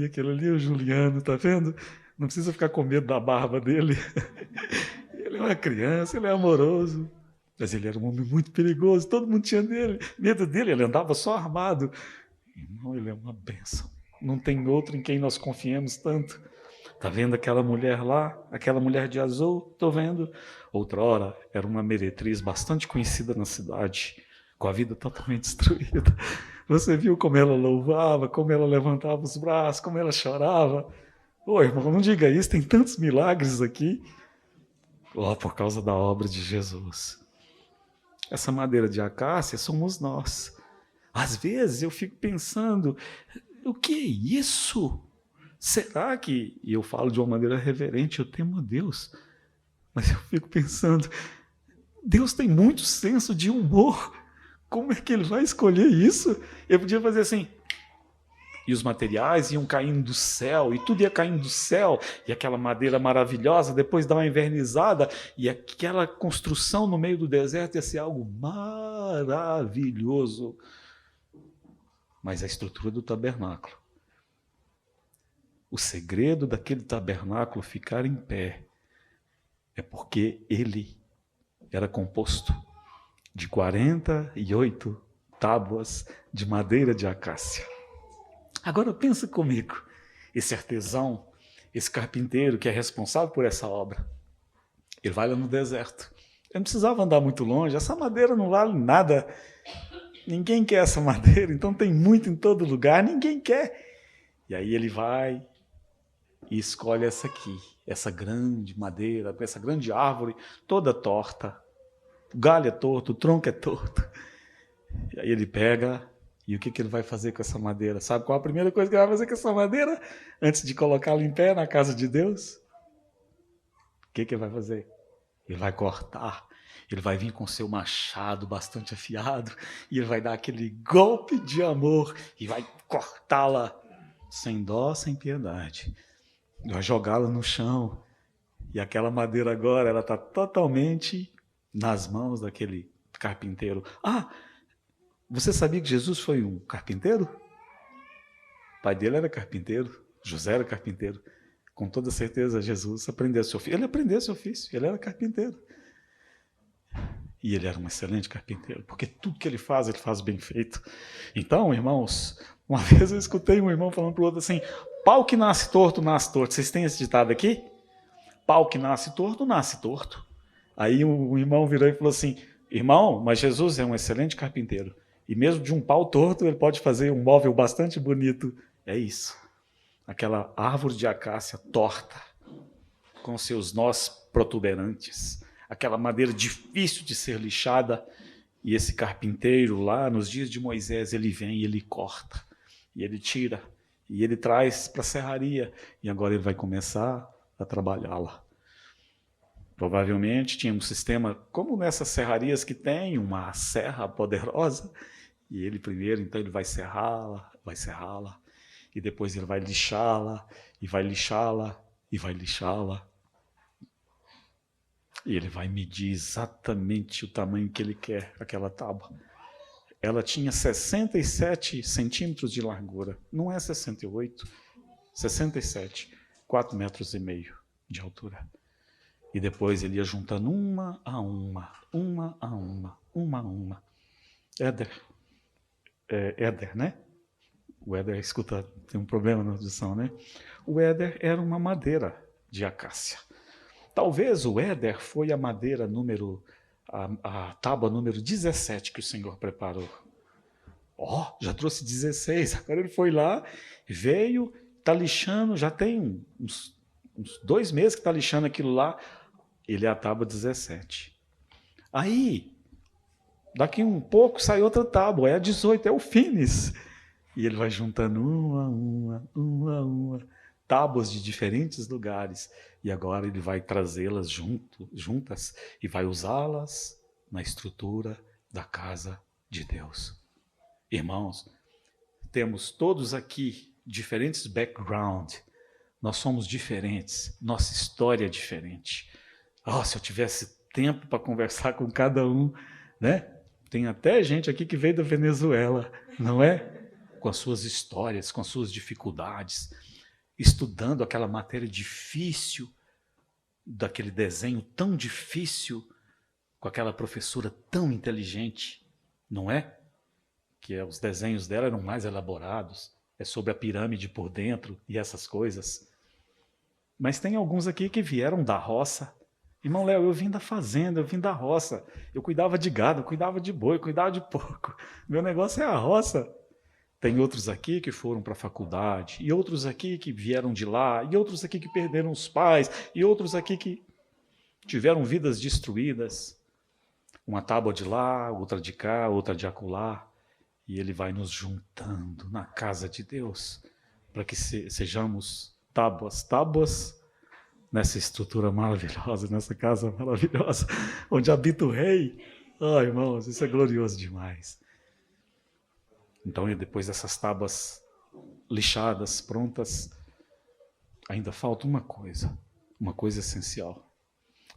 aquele ali é o Juliano, tá vendo? Não precisa ficar com medo da barba dele. Ele é uma criança, ele é amoroso. Mas ele era um homem muito perigoso, todo mundo tinha medo dele, ele andava só armado. Irmão, ele é uma bênção. Não tem outro em quem nós confiemos tanto. Está vendo aquela mulher lá? Aquela mulher de azul? Estou vendo. Outrora, era uma meretriz bastante conhecida na cidade, com a vida totalmente destruída. Você viu como ela louvava, como ela levantava os braços, como ela chorava? Ô, irmão, não diga isso, tem tantos milagres aqui. Por causa da obra de Jesus. Essa madeira de acácia somos nós. Às vezes eu fico pensando, o que é isso? Será que, e eu falo de uma maneira reverente, eu temo a Deus, mas eu fico pensando, Deus tem muito senso de humor, como é que ele vai escolher isso? Eu podia fazer assim, e os materiais iam caindo do céu, e tudo ia caindo do céu, e aquela madeira maravilhosa, depois dar uma invernizada, e aquela construção no meio do deserto ia ser algo maravilhoso. Mas a estrutura do tabernáculo, o segredo daquele tabernáculo ficar em pé é porque ele era composto de 48 tábuas de madeira de acácia. Agora pensa comigo, esse artesão, esse carpinteiro que é responsável por essa obra, ele vai lá no deserto. Ele não precisava andar muito longe, essa madeira não vale nada. Ninguém quer essa madeira, então tem muito em todo lugar, ninguém quer. E aí ele vai e escolhe essa aqui, essa grande madeira, essa grande árvore, toda torta. O galho é torto, o tronco é torto. E aí ele pega, e o que ele vai fazer com essa madeira? Sabe qual a primeira coisa que ele vai fazer com essa madeira? Antes de colocá-la em pé na casa de Deus? O que ele vai fazer? Ele vai cortar. Ele vai vir com seu machado bastante afiado e ele vai dar aquele golpe de amor e vai cortá-la sem dó, sem piedade. Vai jogá-la no chão. E aquela madeira agora, ela está totalmente nas mãos daquele carpinteiro. Ah, você sabia que Jesus foi um carpinteiro? O pai dele era carpinteiro, José era carpinteiro. Com toda certeza, Jesus aprendeu seu ofício. Ele aprendeu seu ofício, ele era carpinteiro. E ele era um excelente carpinteiro, porque tudo que ele faz bem feito. Então, irmãos, uma vez eu escutei um irmão falando para o outro assim, pau que nasce torto, nasce torto. Vocês têm esse ditado aqui? Pau que nasce torto, nasce torto. Aí um irmão virou e falou assim, irmão, mas Jesus é um excelente carpinteiro. E mesmo de um pau torto, ele pode fazer um móvel bastante bonito. É isso. Aquela árvore de acácia torta, com seus nós protuberantes, aquela madeira difícil de ser lixada, e esse carpinteiro lá, nos dias de Moisés, ele vem e ele corta, e ele tira, e ele traz para a serraria, e agora ele vai começar a trabalhá-la. Provavelmente tinha um sistema, como nessas serrarias que tem uma serra poderosa, e ele primeiro, então ele vai serrá-la, e depois ele vai lixá-la, e vai lixá-la, e vai lixá-la. E ele vai medir exatamente o tamanho que ele quer, aquela tábua. Ela tinha 67 centímetros de largura, não é 68, 67, 4,5 metros de altura. E depois ele ia juntando uma a uma. Éder, né? O éder, escuta, tem um problema na audição, né? O éder era uma madeira de acácia. Talvez o éder foi a madeira a tábua número 17 que o Senhor preparou. Já trouxe 16. Agora ele foi lá, veio, está lixando, já tem uns 2 meses que está lixando aquilo lá. Ele é a tábua 17. Aí, daqui um pouco sai outra tábua, é a 18, é o Finis. E ele vai juntando uma, tábuas de diferentes lugares. E agora ele vai trazê-las juntas e vai usá-las na estrutura da casa de Deus. Irmãos, temos todos aqui diferentes backgrounds. Nós somos diferentes, nossa história é diferente. Se eu tivesse tempo para conversar com cada um, né? Tem até gente aqui que veio da Venezuela, não é? Com as suas histórias, com as suas dificuldades, estudando aquela matéria difícil, daquele desenho tão difícil, com aquela professora tão inteligente, não é? Que os desenhos dela eram mais elaborados, é sobre a pirâmide por dentro e essas coisas. Mas tem alguns aqui que vieram da roça. Irmão Léo, eu vim da fazenda, eu vim da roça. Eu cuidava de gado, eu cuidava de boi, eu cuidava de porco. Meu negócio é a roça. Tem outros aqui que foram para a faculdade, e outros aqui que vieram de lá, e outros aqui que perderam os pais, e outros aqui que tiveram vidas destruídas. Uma tábua de lá, outra de cá, outra de acolá. E ele vai nos juntando na casa de Deus, para que sejamos tábuas nessa estrutura maravilhosa, nessa casa maravilhosa, onde habita o rei. Irmãos, isso é glorioso demais. Então, depois dessas tábuas lixadas, prontas, ainda falta uma coisa essencial.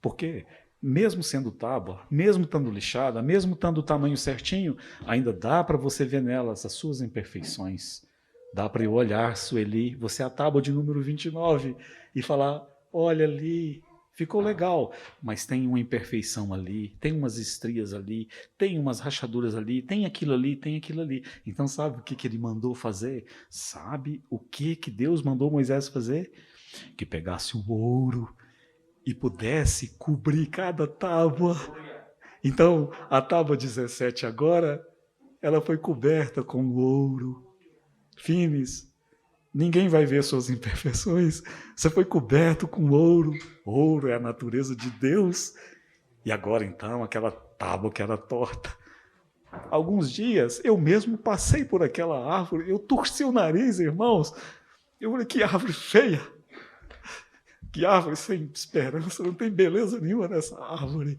Porque, mesmo sendo tábua, mesmo estando lixada, mesmo estando o tamanho certinho, ainda dá para você ver nelas as suas imperfeições. Dá para eu olhar, Sueli, você é a tábua de número 29, e falar, olha ali, ficou legal, mas tem uma imperfeição ali, tem umas estrias ali, tem umas rachaduras ali, tem aquilo ali, tem aquilo ali. Então sabe o que ele mandou fazer? Sabe o que Deus mandou Moisés fazer? Que pegasse o ouro e pudesse cobrir cada tábua. Então, a tábua 17 agora, ela foi coberta com ouro. Finis, Ninguém vai ver suas imperfeições. Você foi coberto com ouro. Ouro é a natureza de Deus. E agora, então, aquela tábua que era torta. Alguns dias, eu mesmo passei por aquela árvore. Eu torci o nariz, irmãos. Eu falei, que árvore feia. Que árvore sem esperança. Não tem beleza nenhuma nessa árvore.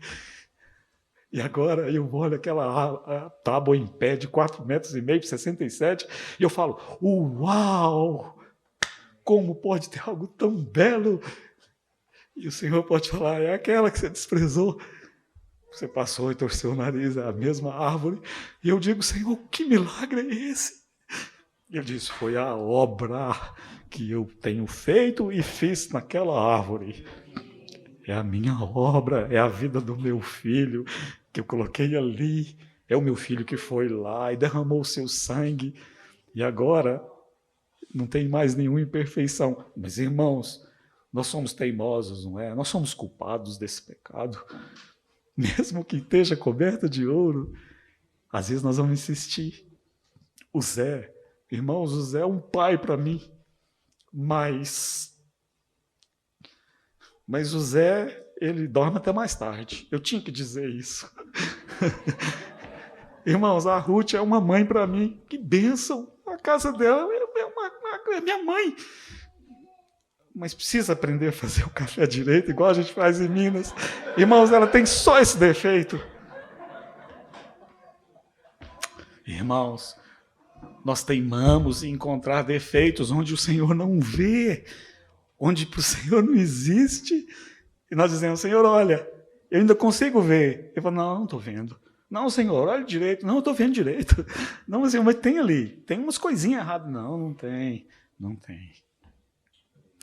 E agora eu olho aquela tábua em pé de 4,5 metros por 67 e eu falo, uau! Como pode ter algo tão belo? E o Senhor pode falar, é aquela que você desprezou. Você passou e torceu o nariz, é a mesma árvore. E eu digo, Senhor, que milagre é esse? E ele diz, foi a obra que eu tenho feito e fiz naquela árvore. É a minha obra, é a vida do meu filho que eu coloquei ali. É o meu filho que foi lá e derramou o seu sangue. E agora não tem mais nenhuma imperfeição. Mas, irmãos, nós somos teimosos, não é? Nós somos culpados desse pecado. Mesmo que esteja coberta de ouro, às vezes nós vamos insistir. O Zé, irmãos, o Zé é um pai para mim. Mas o Zé, ele dorme até mais tarde. Eu tinha que dizer isso. Irmãos, a Ruth é uma mãe para mim. Que bênção! A casa dela é minha mãe. Mas precisa aprender a fazer o café direito, igual a gente faz em Minas. Irmãos, ela tem só esse defeito. Irmãos, nós teimamos em encontrar defeitos onde o Senhor não vê, onde para o Senhor não existe. E nós dizemos, Senhor, olha, eu ainda consigo ver. Ele fala, não estou vendo. Não, Senhor, olha direito. Não, eu estou vendo direito. Não, Senhor, mas tem ali. Tem umas coisinhas erradas. Não tem. Não tem.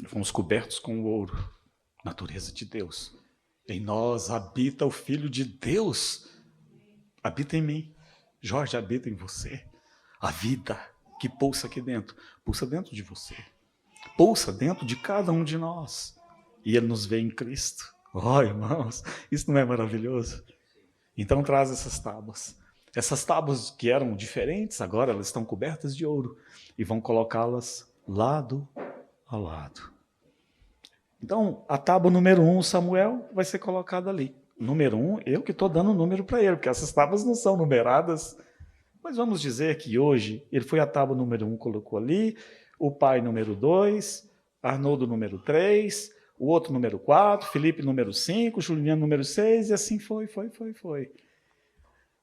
Fomos cobertos com o ouro. Natureza de Deus. Em nós habita o Filho de Deus. Habita em mim. Jorge, habita em você. A vida que pulsa aqui dentro. Pulsa dentro de você. Pulsa dentro de cada um de nós. E Ele nos vê em Cristo. Oh, irmãos, isso não é maravilhoso? Então traz essas tábuas. Essas tábuas que eram diferentes, agora elas estão cobertas de ouro. E vão colocá-las lado a lado. Então, a tábua número 1, Samuel, vai ser colocada ali. Número 1, eu que estou dando o número para ele, porque essas tábuas não são numeradas. Mas vamos dizer que hoje, ele foi a tábua número 1, colocou ali, o pai número 2, Arnoldo número 3, o outro número 4, Felipe número 5, Juliano número 6, e assim foi.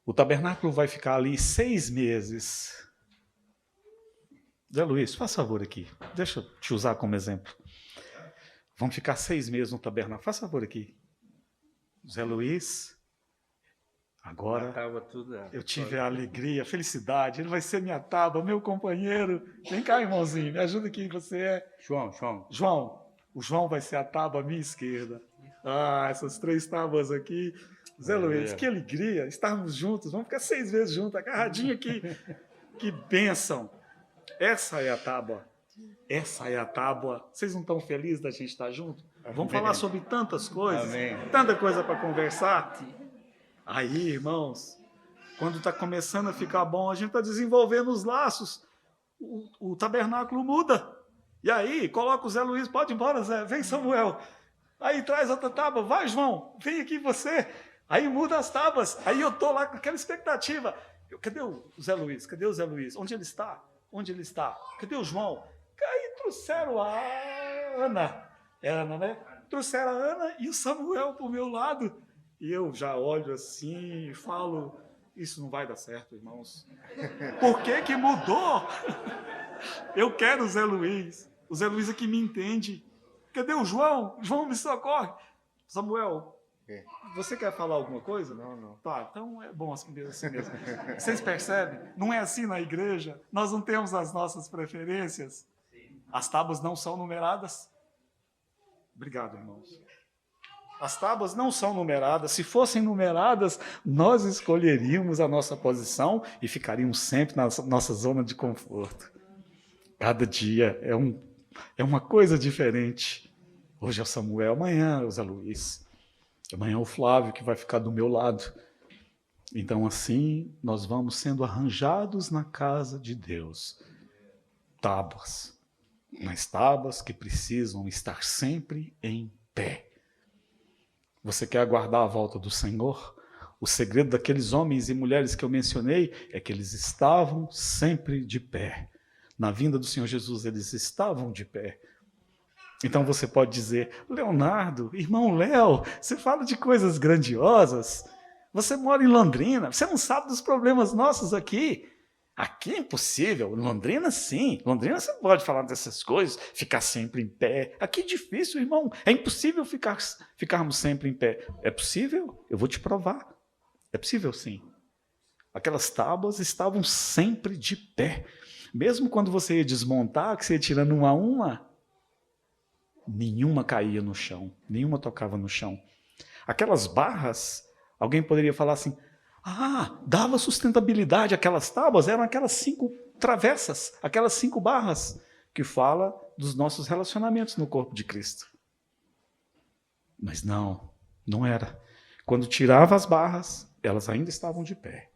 O tabernáculo vai ficar ali 6 meses. Zé Luiz, faz favor aqui. Deixa eu te usar como exemplo. Vamos ficar 6 meses no tabernáculo. Faz favor aqui. Zé Luiz, agora eu tive a alegria, a felicidade. Ele vai ser minha tábua, meu companheiro. Vem cá, irmãozinho, me ajuda aqui. Você é... João. O João vai ser a tábua à minha esquerda. Ah, essas 3 tábuas aqui. Zé Luiz, que alegria estarmos juntos. Vamos ficar 6 vezes juntos, agarradinho aqui. Que bênção. Essa é a tábua. Essa é a tábua. Vocês não estão felizes da gente estar junto? Vamos falar sobre tantas coisas. Amém. Tanta coisa para conversar. Aí, irmãos, quando está começando a ficar bom, a gente está desenvolvendo os laços. O tabernáculo muda. E aí, coloca o Zé Luiz, pode ir embora, Zé, vem Samuel. Aí traz outra tábua, vai João, vem aqui você. Aí muda as tábuas, aí eu estou lá com aquela expectativa. Cadê o Zé Luiz? Cadê o Zé Luiz? Onde ele está? Cadê o João? Aí trouxeram a Ana, né? Trouxeram a Ana e o Samuel para o meu lado. E eu já olho assim e falo, isso não vai dar certo, irmãos. Por que mudou? Eu quero o Zé Luiz. O Zé Luiz é que me entende. Cadê o João? João, me socorre. Samuel, você quer falar alguma coisa? Não. Tá, então é bom assim mesmo. Vocês percebem? Não é assim na igreja. Nós não temos as nossas preferências. As tábuas não são numeradas. Obrigado, irmãos. As tábuas não são numeradas. Se fossem numeradas, nós escolheríamos a nossa posição e ficaríamos sempre na nossa zona de conforto. Cada dia é uma coisa diferente. Hoje é o Samuel, amanhã é o Zé Luiz. Amanhã é o Flávio, que vai ficar do meu lado. Então, assim, nós vamos sendo arranjados na casa de Deus. Tábuas. mas tábuas que precisam estar sempre em pé. Você quer aguardar a volta do Senhor? O segredo daqueles homens e mulheres que eu mencionei é que eles estavam sempre de pé. Na vinda do Senhor Jesus, eles estavam de pé. Então você pode dizer, Leonardo, irmão Léo, você fala de coisas grandiosas. Você mora em Londrina, você não sabe dos problemas nossos aqui. Aqui é impossível. Londrina, sim. Londrina você pode falar dessas coisas, ficar sempre em pé. Aqui é difícil, irmão. É impossível ficarmos sempre em pé. É possível? Eu vou te provar. É possível, sim. Aquelas tábuas estavam sempre de pé. Mesmo quando você ia desmontar, que você ia tirando uma a uma, nenhuma caía no chão, nenhuma tocava no chão. Aquelas barras, alguém poderia falar assim, dava sustentabilidade, aquelas tábuas eram aquelas 5 travessas, aquelas 5 barras, que fala dos nossos relacionamentos no corpo de Cristo. Mas não era. Quando tirava as barras, elas ainda estavam de pé.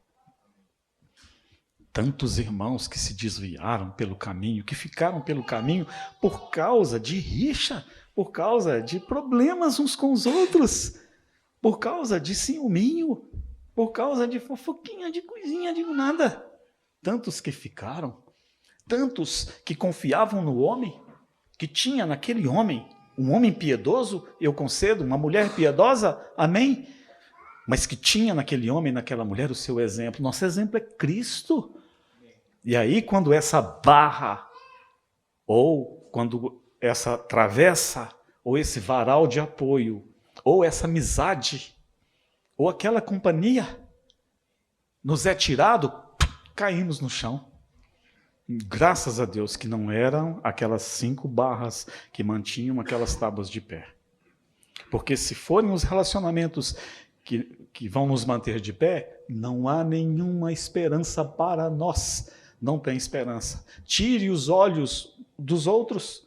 Tantos irmãos que se desviaram pelo caminho, que ficaram pelo caminho por causa de rixa, por causa de problemas uns com os outros, por causa de ciúminho, por causa de fofoquinha, de coisinha, de nada. Tantos que ficaram, tantos que confiavam no homem, que tinha naquele homem, um homem piedoso, eu concedo, uma mulher piedosa, amém? Mas que tinha naquele homem, naquela mulher, o seu exemplo. Nosso exemplo é Cristo. E aí, quando essa barra, ou quando essa travessa, ou esse varal de apoio, ou essa amizade, ou aquela companhia, nos é tirado, caímos no chão. Graças a Deus que não eram aquelas 5 barras que mantinham aquelas tábuas de pé. Porque se forem os relacionamentos que vão nos manter de pé, não há nenhuma esperança para nós. Não tem esperança. Tire os olhos dos outros,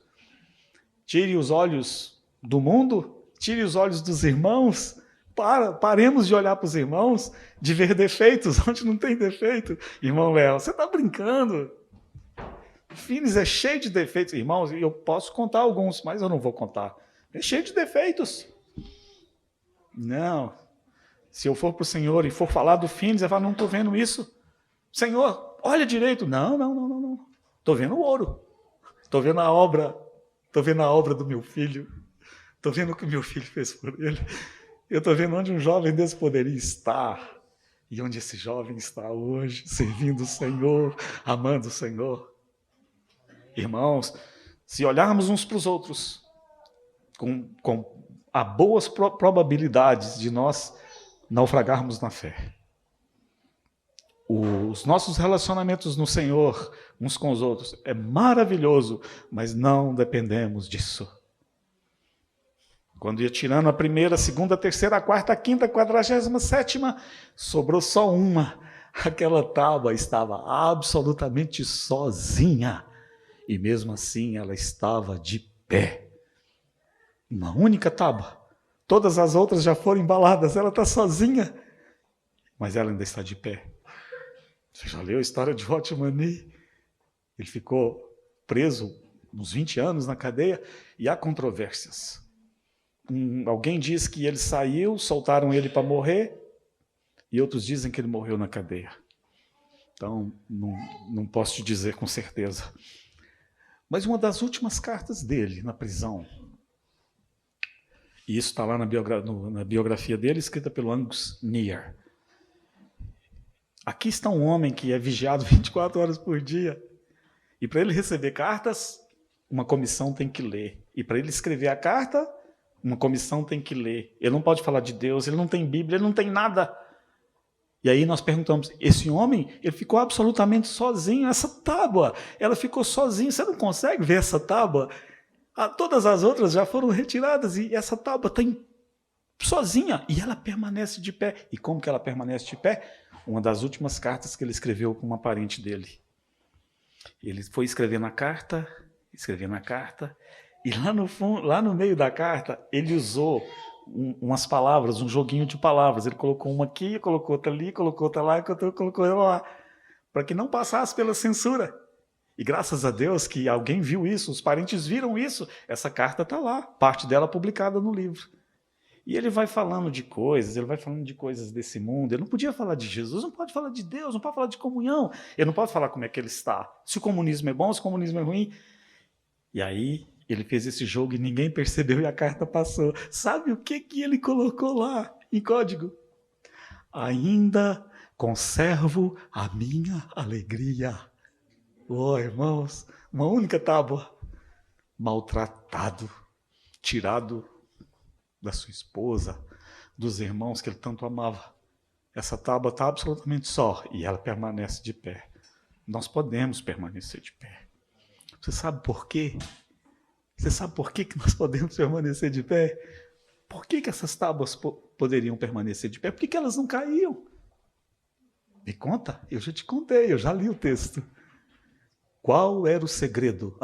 tire os olhos do mundo, tire os olhos dos irmãos, paremos de olhar para os irmãos, de ver defeitos onde não tem defeito. Irmão Léo, você está brincando? Finis é cheio de defeitos. Irmãos, eu posso contar alguns, mas eu não vou contar. É cheio de defeitos. Não. Se eu for para o Senhor e for falar do Finis, ele vai falar, não estou vendo isso. Senhor, olha direito. Não. Estou vendo o ouro. Estou vendo a obra. Estou vendo a obra do meu filho. Estou vendo o que meu filho fez por ele. Eu estou vendo onde um jovem desse poderia estar. E onde esse jovem está hoje, servindo o Senhor, amando o Senhor. Irmãos, se olharmos uns para os outros, há boas probabilidades de nós naufragarmos na fé. Os nossos relacionamentos no Senhor, uns com os outros, é maravilhoso, mas não dependemos disso. Quando ia tirando a primeira, a segunda, a terceira, a quarta, a quinta, a 47ª, sobrou só uma. Aquela tábua estava absolutamente sozinha. E mesmo assim ela estava de pé. Uma única tábua. Todas as outras já foram embaladas, ela está sozinha. Mas ela ainda está de pé. Você já leu a história de Watchman Nee? Ele ficou preso uns 20 anos na cadeia e há controvérsias. Alguém diz que ele saiu, soltaram ele para morrer, e outros dizem que ele morreu na cadeia. Então, não posso te dizer com certeza. Mas uma das últimas cartas dele na prisão, e isso está lá na biografia dele, escrita pelo Angus Near. Aqui está um homem que é vigiado 24 horas por dia, e para ele receber cartas, uma comissão tem que ler. E para ele escrever a carta, uma comissão tem que ler. Ele não pode falar de Deus, ele não tem Bíblia, ele não tem nada. E aí nós perguntamos, esse homem, ele ficou absolutamente sozinho, essa tábua, ela ficou sozinha, você não consegue ver essa tábua? Todas as outras já foram retiradas e essa tábua está sozinha e ela permanece de pé. E como que ela permanece de pé? Uma das últimas cartas que ele escreveu com uma parente dele. Ele foi escrever na carta, e lá no meio da carta, ele usou umas palavras, um joguinho de palavras. Ele colocou uma aqui, colocou outra ali, colocou outra lá, colocou outra lá, para que não passasse pela censura. E graças a Deus que alguém viu isso, os parentes viram isso. Essa carta está lá, parte dela publicada no livro. E ele vai falando de coisas, ele vai falando de coisas desse mundo. Ele não podia falar de Jesus, não pode falar de Deus, não pode falar de comunhão. Ele não pode falar como é que ele está. Se o comunismo é bom, se o comunismo é ruim. E aí ele fez esse jogo e ninguém percebeu e a carta passou. Sabe o que ele colocou lá em código? Ainda conservo a minha alegria. Oh, irmãos, uma única tábua. Maltratado, tirado da sua esposa, dos irmãos que ele tanto amava. Essa tábua está absolutamente só e ela permanece de pé. Nós podemos permanecer de pé. Você sabe por quê? Você sabe por que nós podemos permanecer de pé? Por que essas tábuas poderiam permanecer de pé? Por que elas não caíam? Me conta, eu já te contei, eu já li o texto. Qual era o segredo?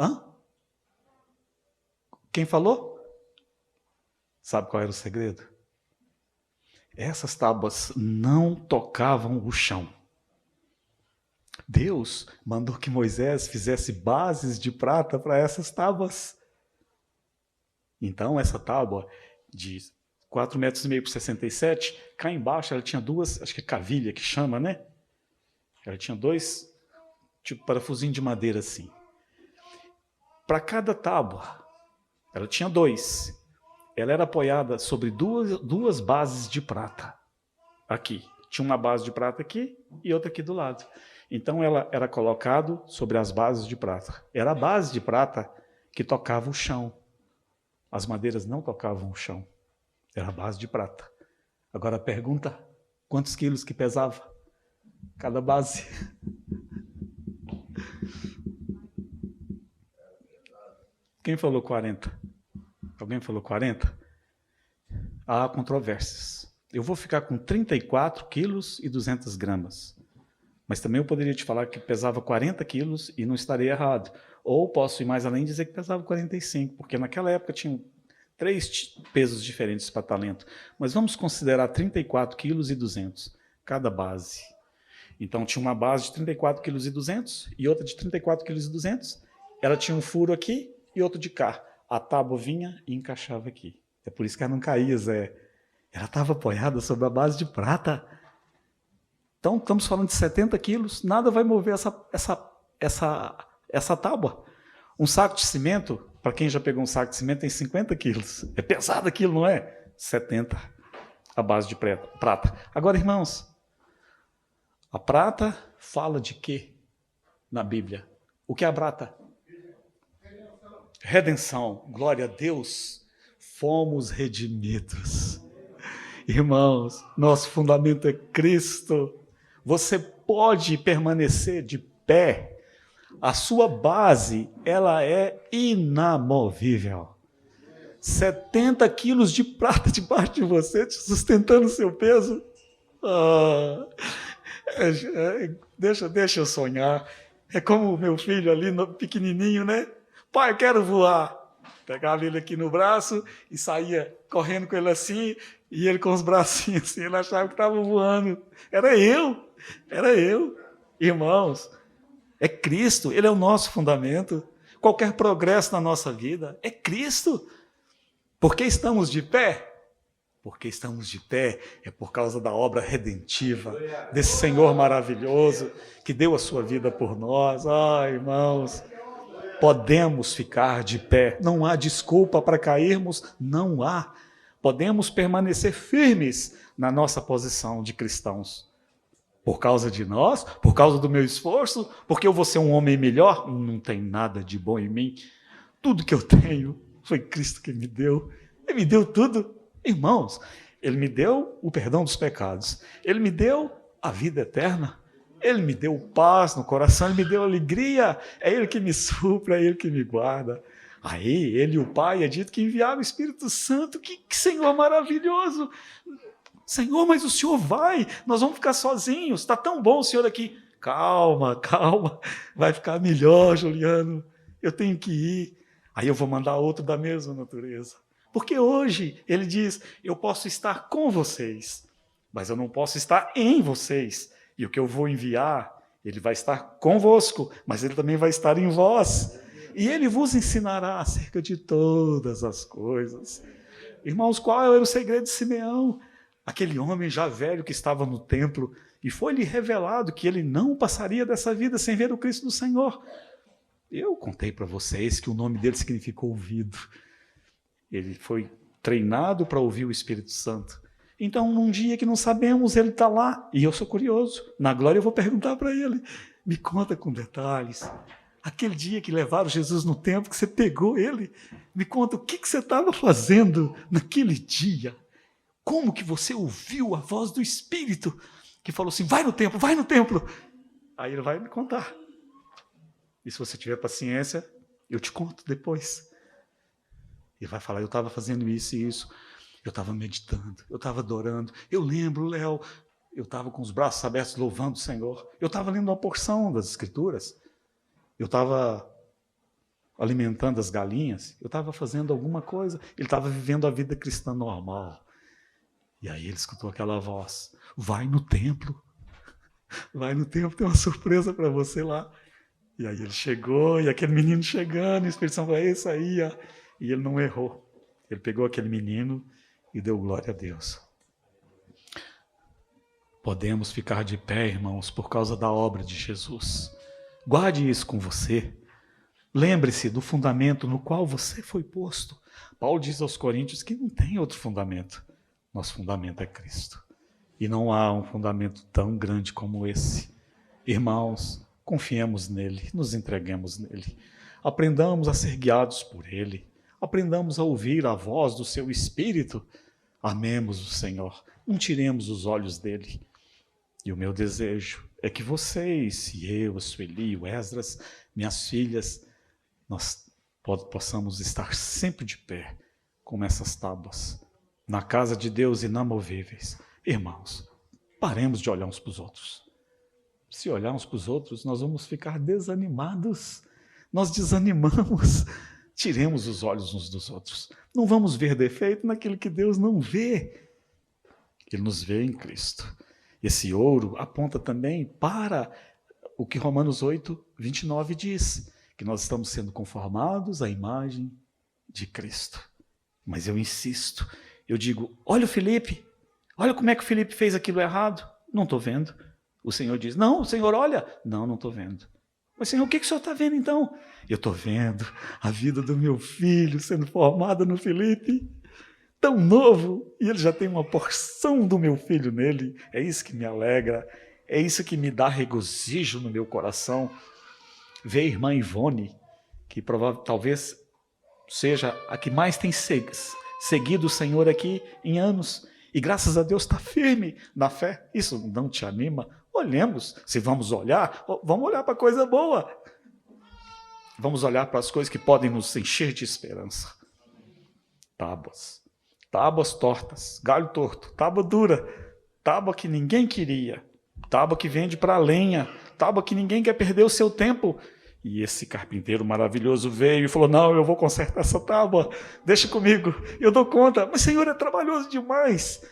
Quem falou? Sabe qual era o segredo? Essas tábuas não tocavam o chão. Deus mandou que Moisés fizesse bases de prata para essas tábuas. Então, essa tábua de 4,5 metros por 67, cá embaixo ela tinha duas, acho que é cavilha que chama, né? Ela tinha dois, tipo parafusinho de madeira assim. Para cada tábua, ela tinha dois. Ela era apoiada sobre duas bases de prata. Aqui. Tinha uma base de prata aqui e outra aqui do lado. Então, ela era colocada sobre as bases de prata. Era a base de prata que tocava o chão. As madeiras não tocavam o chão. Era a base de prata. Agora a pergunta, quantos quilos que pesava cada base? Quem falou 40? Alguém falou 40? Há controvérsias. Eu vou ficar com 34 quilos e 200 gramas. Mas também eu poderia te falar que pesava 40 quilos e não estaria errado. Ou posso ir mais além e dizer que pesava 45, porque naquela época tinham 3 pesos diferentes para talento. Mas vamos considerar 34 quilos e 200, cada base. Então tinha uma base de 34 quilos e 200 e outra de 34 quilos e 200. Ela tinha um furo aqui e outro de cá. A tábua vinha e encaixava aqui. É por isso que ela não caía, Zé. Ela estava apoiada sobre a base de prata. Então, estamos falando de 70 quilos, nada vai mover essa tábua. Um saco de cimento, para quem já pegou um saco de cimento, tem 50 quilos. É pesado aquilo, não é? 70, a base de prata. Agora, irmãos, a prata fala de quê na Bíblia? O que é a prata? Redenção. Glória a Deus. Fomos redimidos. Irmãos, nosso fundamento é Cristo. Você pode permanecer de pé. A sua base, ela é inamovível. 70 quilos de prata debaixo de você, te sustentando o seu peso. Deixa eu sonhar. É como o meu filho ali, pequenininho, né? Pai, quero voar. Pegava ele aqui no braço e saía correndo com ele assim, e ele com os bracinhos assim, ele achava que estava voando. Era eu. Irmãos, é Cristo, Ele é o nosso fundamento. Qualquer progresso na nossa vida é Cristo. Por que estamos de pé? Porque estamos de pé é por causa da obra redentiva desse Senhor maravilhoso que deu a sua vida por nós. Irmãos, podemos ficar de pé. Não há desculpa para cairmos, não há. Podemos permanecer firmes na nossa posição de cristãos. Por causa de nós, por causa do meu esforço, porque eu vou ser um homem melhor? Não tem nada de bom em mim. Tudo que eu tenho foi Cristo que me deu. Ele me deu tudo. Irmãos, Ele me deu o perdão dos pecados. Ele me deu a vida eterna. Ele me deu paz no coração, Ele me deu alegria. É Ele que me supra, é Ele que me guarda. Aí, Ele e o Pai é dito que enviaram o Espírito Santo. Que Senhor maravilhoso! Senhor, mas o Senhor vai, nós vamos ficar sozinhos, está tão bom o Senhor aqui. Calma, vai ficar melhor, Juliano, eu tenho que ir. Aí eu vou mandar outro da mesma natureza. Porque hoje ele diz, eu posso estar com vocês, mas eu não posso estar em vocês. E o que eu vou enviar, Ele vai estar convosco, mas ele também vai estar em vós. E ele vos ensinará acerca de todas as coisas. Irmãos, qual era o segredo de Simeão? Aquele homem já velho que estava no templo, e foi-lhe revelado que ele não passaria dessa vida sem ver o Cristo do Senhor. Eu contei para vocês que o nome dele significa ouvido. Ele foi treinado para ouvir o Espírito Santo. Então, num dia que não sabemos, ele está lá. E eu sou curioso. Na glória eu vou perguntar para ele. Me conta com detalhes. Aquele dia que levaram Jesus no templo, que você pegou ele. Me conta o que você estava fazendo naquele dia. Como que você ouviu a voz do Espírito? Que falou assim, vai no templo, vai no templo. Aí ele vai me contar. E se você tiver paciência, eu te conto depois. Ele vai falar, eu estava fazendo isso e isso. Eu estava meditando, eu estava adorando. Eu lembro, Léo, eu estava com os braços abertos louvando o Senhor. Eu estava lendo uma porção das Escrituras. Eu estava alimentando as galinhas. Eu estava fazendo alguma coisa. Ele estava vivendo a vida cristã normal. E aí ele escutou aquela voz. Vai no templo. Vai no templo, tem uma surpresa para você lá. E aí ele chegou, e aquele menino chegando, e a Espírito Santo falou, é isso aí. Ó. E ele não errou. Ele pegou aquele menino e deu glória a Deus. Podemos ficar de pé, irmãos, por causa da obra de Jesus. Guarde isso com você. Lembre-se do fundamento no qual você foi posto. Paulo diz aos Coríntios que não tem outro fundamento. Nosso fundamento é Cristo. E não há um fundamento tão grande como esse. Irmãos, confiemos nele, nos entreguemos nele. Aprendamos a ser guiados por ele. Aprendamos a ouvir a voz do seu Espírito. Amemos o Senhor. Não tiremos os olhos dele. E o meu desejo é que vocês, e eu, a Sueli, o Esdras, minhas filhas, nós possamos estar sempre de pé, como essas tábuas, na casa de Deus inamovíveis. Irmãos, paremos de olhar uns para os outros. Se olharmos para os outros, nós vamos ficar desanimados. Nós desanimamos. Tiremos os olhos uns dos outros. Não vamos ver defeito naquilo que Deus não vê. Ele nos vê em Cristo. Esse ouro aponta também para o que Romanos 8, 29 diz, que nós estamos sendo conformados à imagem de Cristo. Mas eu insisto, eu digo, olha o Felipe, olha como é que o Felipe fez aquilo errado. Não estou vendo. O Senhor diz, não, Senhor, olha. Não estou vendo. Mas, Senhor, o que o Senhor está vendo então? Eu estou vendo a vida do meu filho sendo formada no Felipe, tão novo, e ele já tem uma porção do meu filho nele. É isso que me alegra, é isso que me dá regozijo no meu coração. Ver a irmã Ivone, que talvez seja a que mais tem seguido o Senhor aqui em anos, e graças a Deus está firme na fé. Isso não te anima? Olhemos, se vamos olhar para coisa boa. Vamos olhar para as coisas que podem nos encher de esperança. Tábuas tortas, galho torto, tábua dura, tábua que ninguém queria, tábua que vende para lenha, tábua que ninguém quer perder o seu tempo. E esse carpinteiro maravilhoso veio e falou, não, eu vou consertar essa tábua, deixa comigo, eu dou conta. Mas, Senhor, é trabalhoso demais.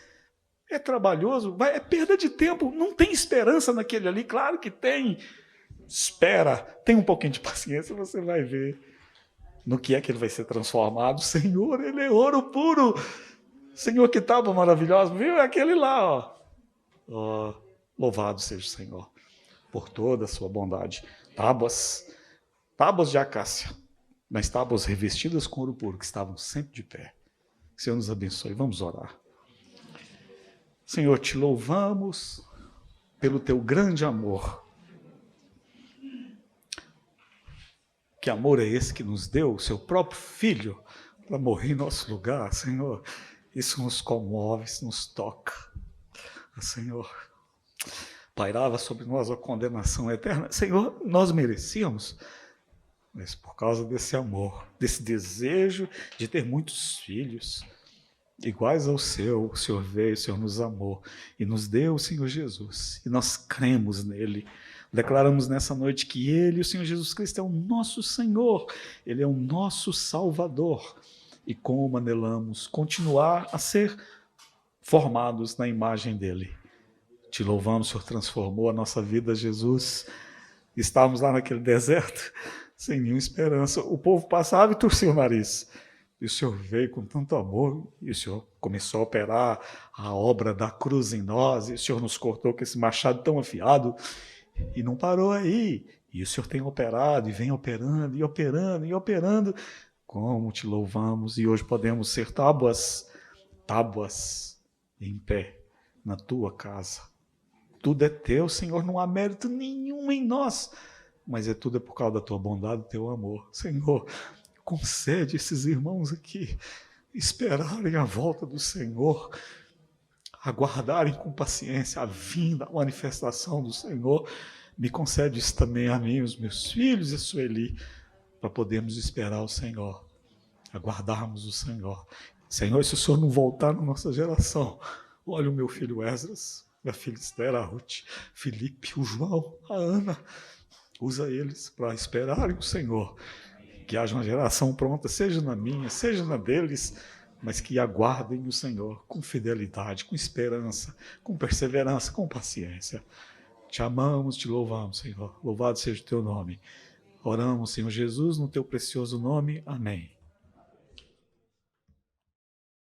É trabalhoso, é perda de tempo, não tem esperança naquele ali, claro que tem. Espera, tem um pouquinho de paciência, você vai ver no que é que ele vai ser transformado. Senhor, ele é ouro puro. Senhor, que tábua maravilhosa, viu? É aquele lá, ó. Louvado seja o Senhor por toda a sua bondade. Tábuas de acácia, mas tábuas revestidas com ouro puro, que estavam sempre de pé. Que o Senhor nos abençoe. Vamos orar. Senhor, te louvamos pelo teu grande amor. Que amor é esse que nos deu o seu próprio Filho para morrer em nosso lugar, Senhor? Isso nos comove, isso nos toca. Senhor, pairava sobre nós a condenação eterna. Senhor, nós merecíamos, mas por causa desse amor, desse desejo de ter muitos filhos, iguais ao seu, o Senhor veio, o Senhor nos amou e nos deu o Senhor Jesus, e nós cremos nele. Declaramos nessa noite que ele, o Senhor Jesus Cristo, é o nosso Senhor, ele é o nosso Salvador, e como anelamos continuar a ser formados na imagem dele. Te louvamos, o Senhor transformou a nossa vida, Jesus. Estávamos lá naquele deserto, sem nenhuma esperança. O povo passava e torcia o nariz. E o Senhor veio com tanto amor, e o Senhor começou a operar a obra da cruz em nós, e o Senhor nos cortou com esse machado tão afiado, e não parou aí. E o Senhor tem operado, e vem operando, e operando, e operando. Como te louvamos, e hoje podemos ser tábuas em pé na tua casa. Tudo é teu, Senhor, não há mérito nenhum em nós, mas tudo é por causa da tua bondade, do teu amor. Senhor, concede esses irmãos aqui esperarem a volta do Senhor, aguardarem com paciência a vinda, a manifestação do Senhor. Me concede isso também a mim, os meus filhos e a Sueli, para podermos esperar o Senhor, aguardarmos o Senhor. Senhor, se o Senhor não voltar na nossa geração, olha o meu filho Esdras, minha filha Esther, a Ruth, Felipe, o João, a Ana, usa eles para esperarem o Senhor. Que haja uma geração pronta, seja na minha, seja na deles, mas que aguardem o Senhor com fidelidade, com esperança, com perseverança, com paciência. Te amamos, te louvamos, Senhor. Louvado seja o teu nome. Oramos, Senhor Jesus, no teu precioso nome. Amém.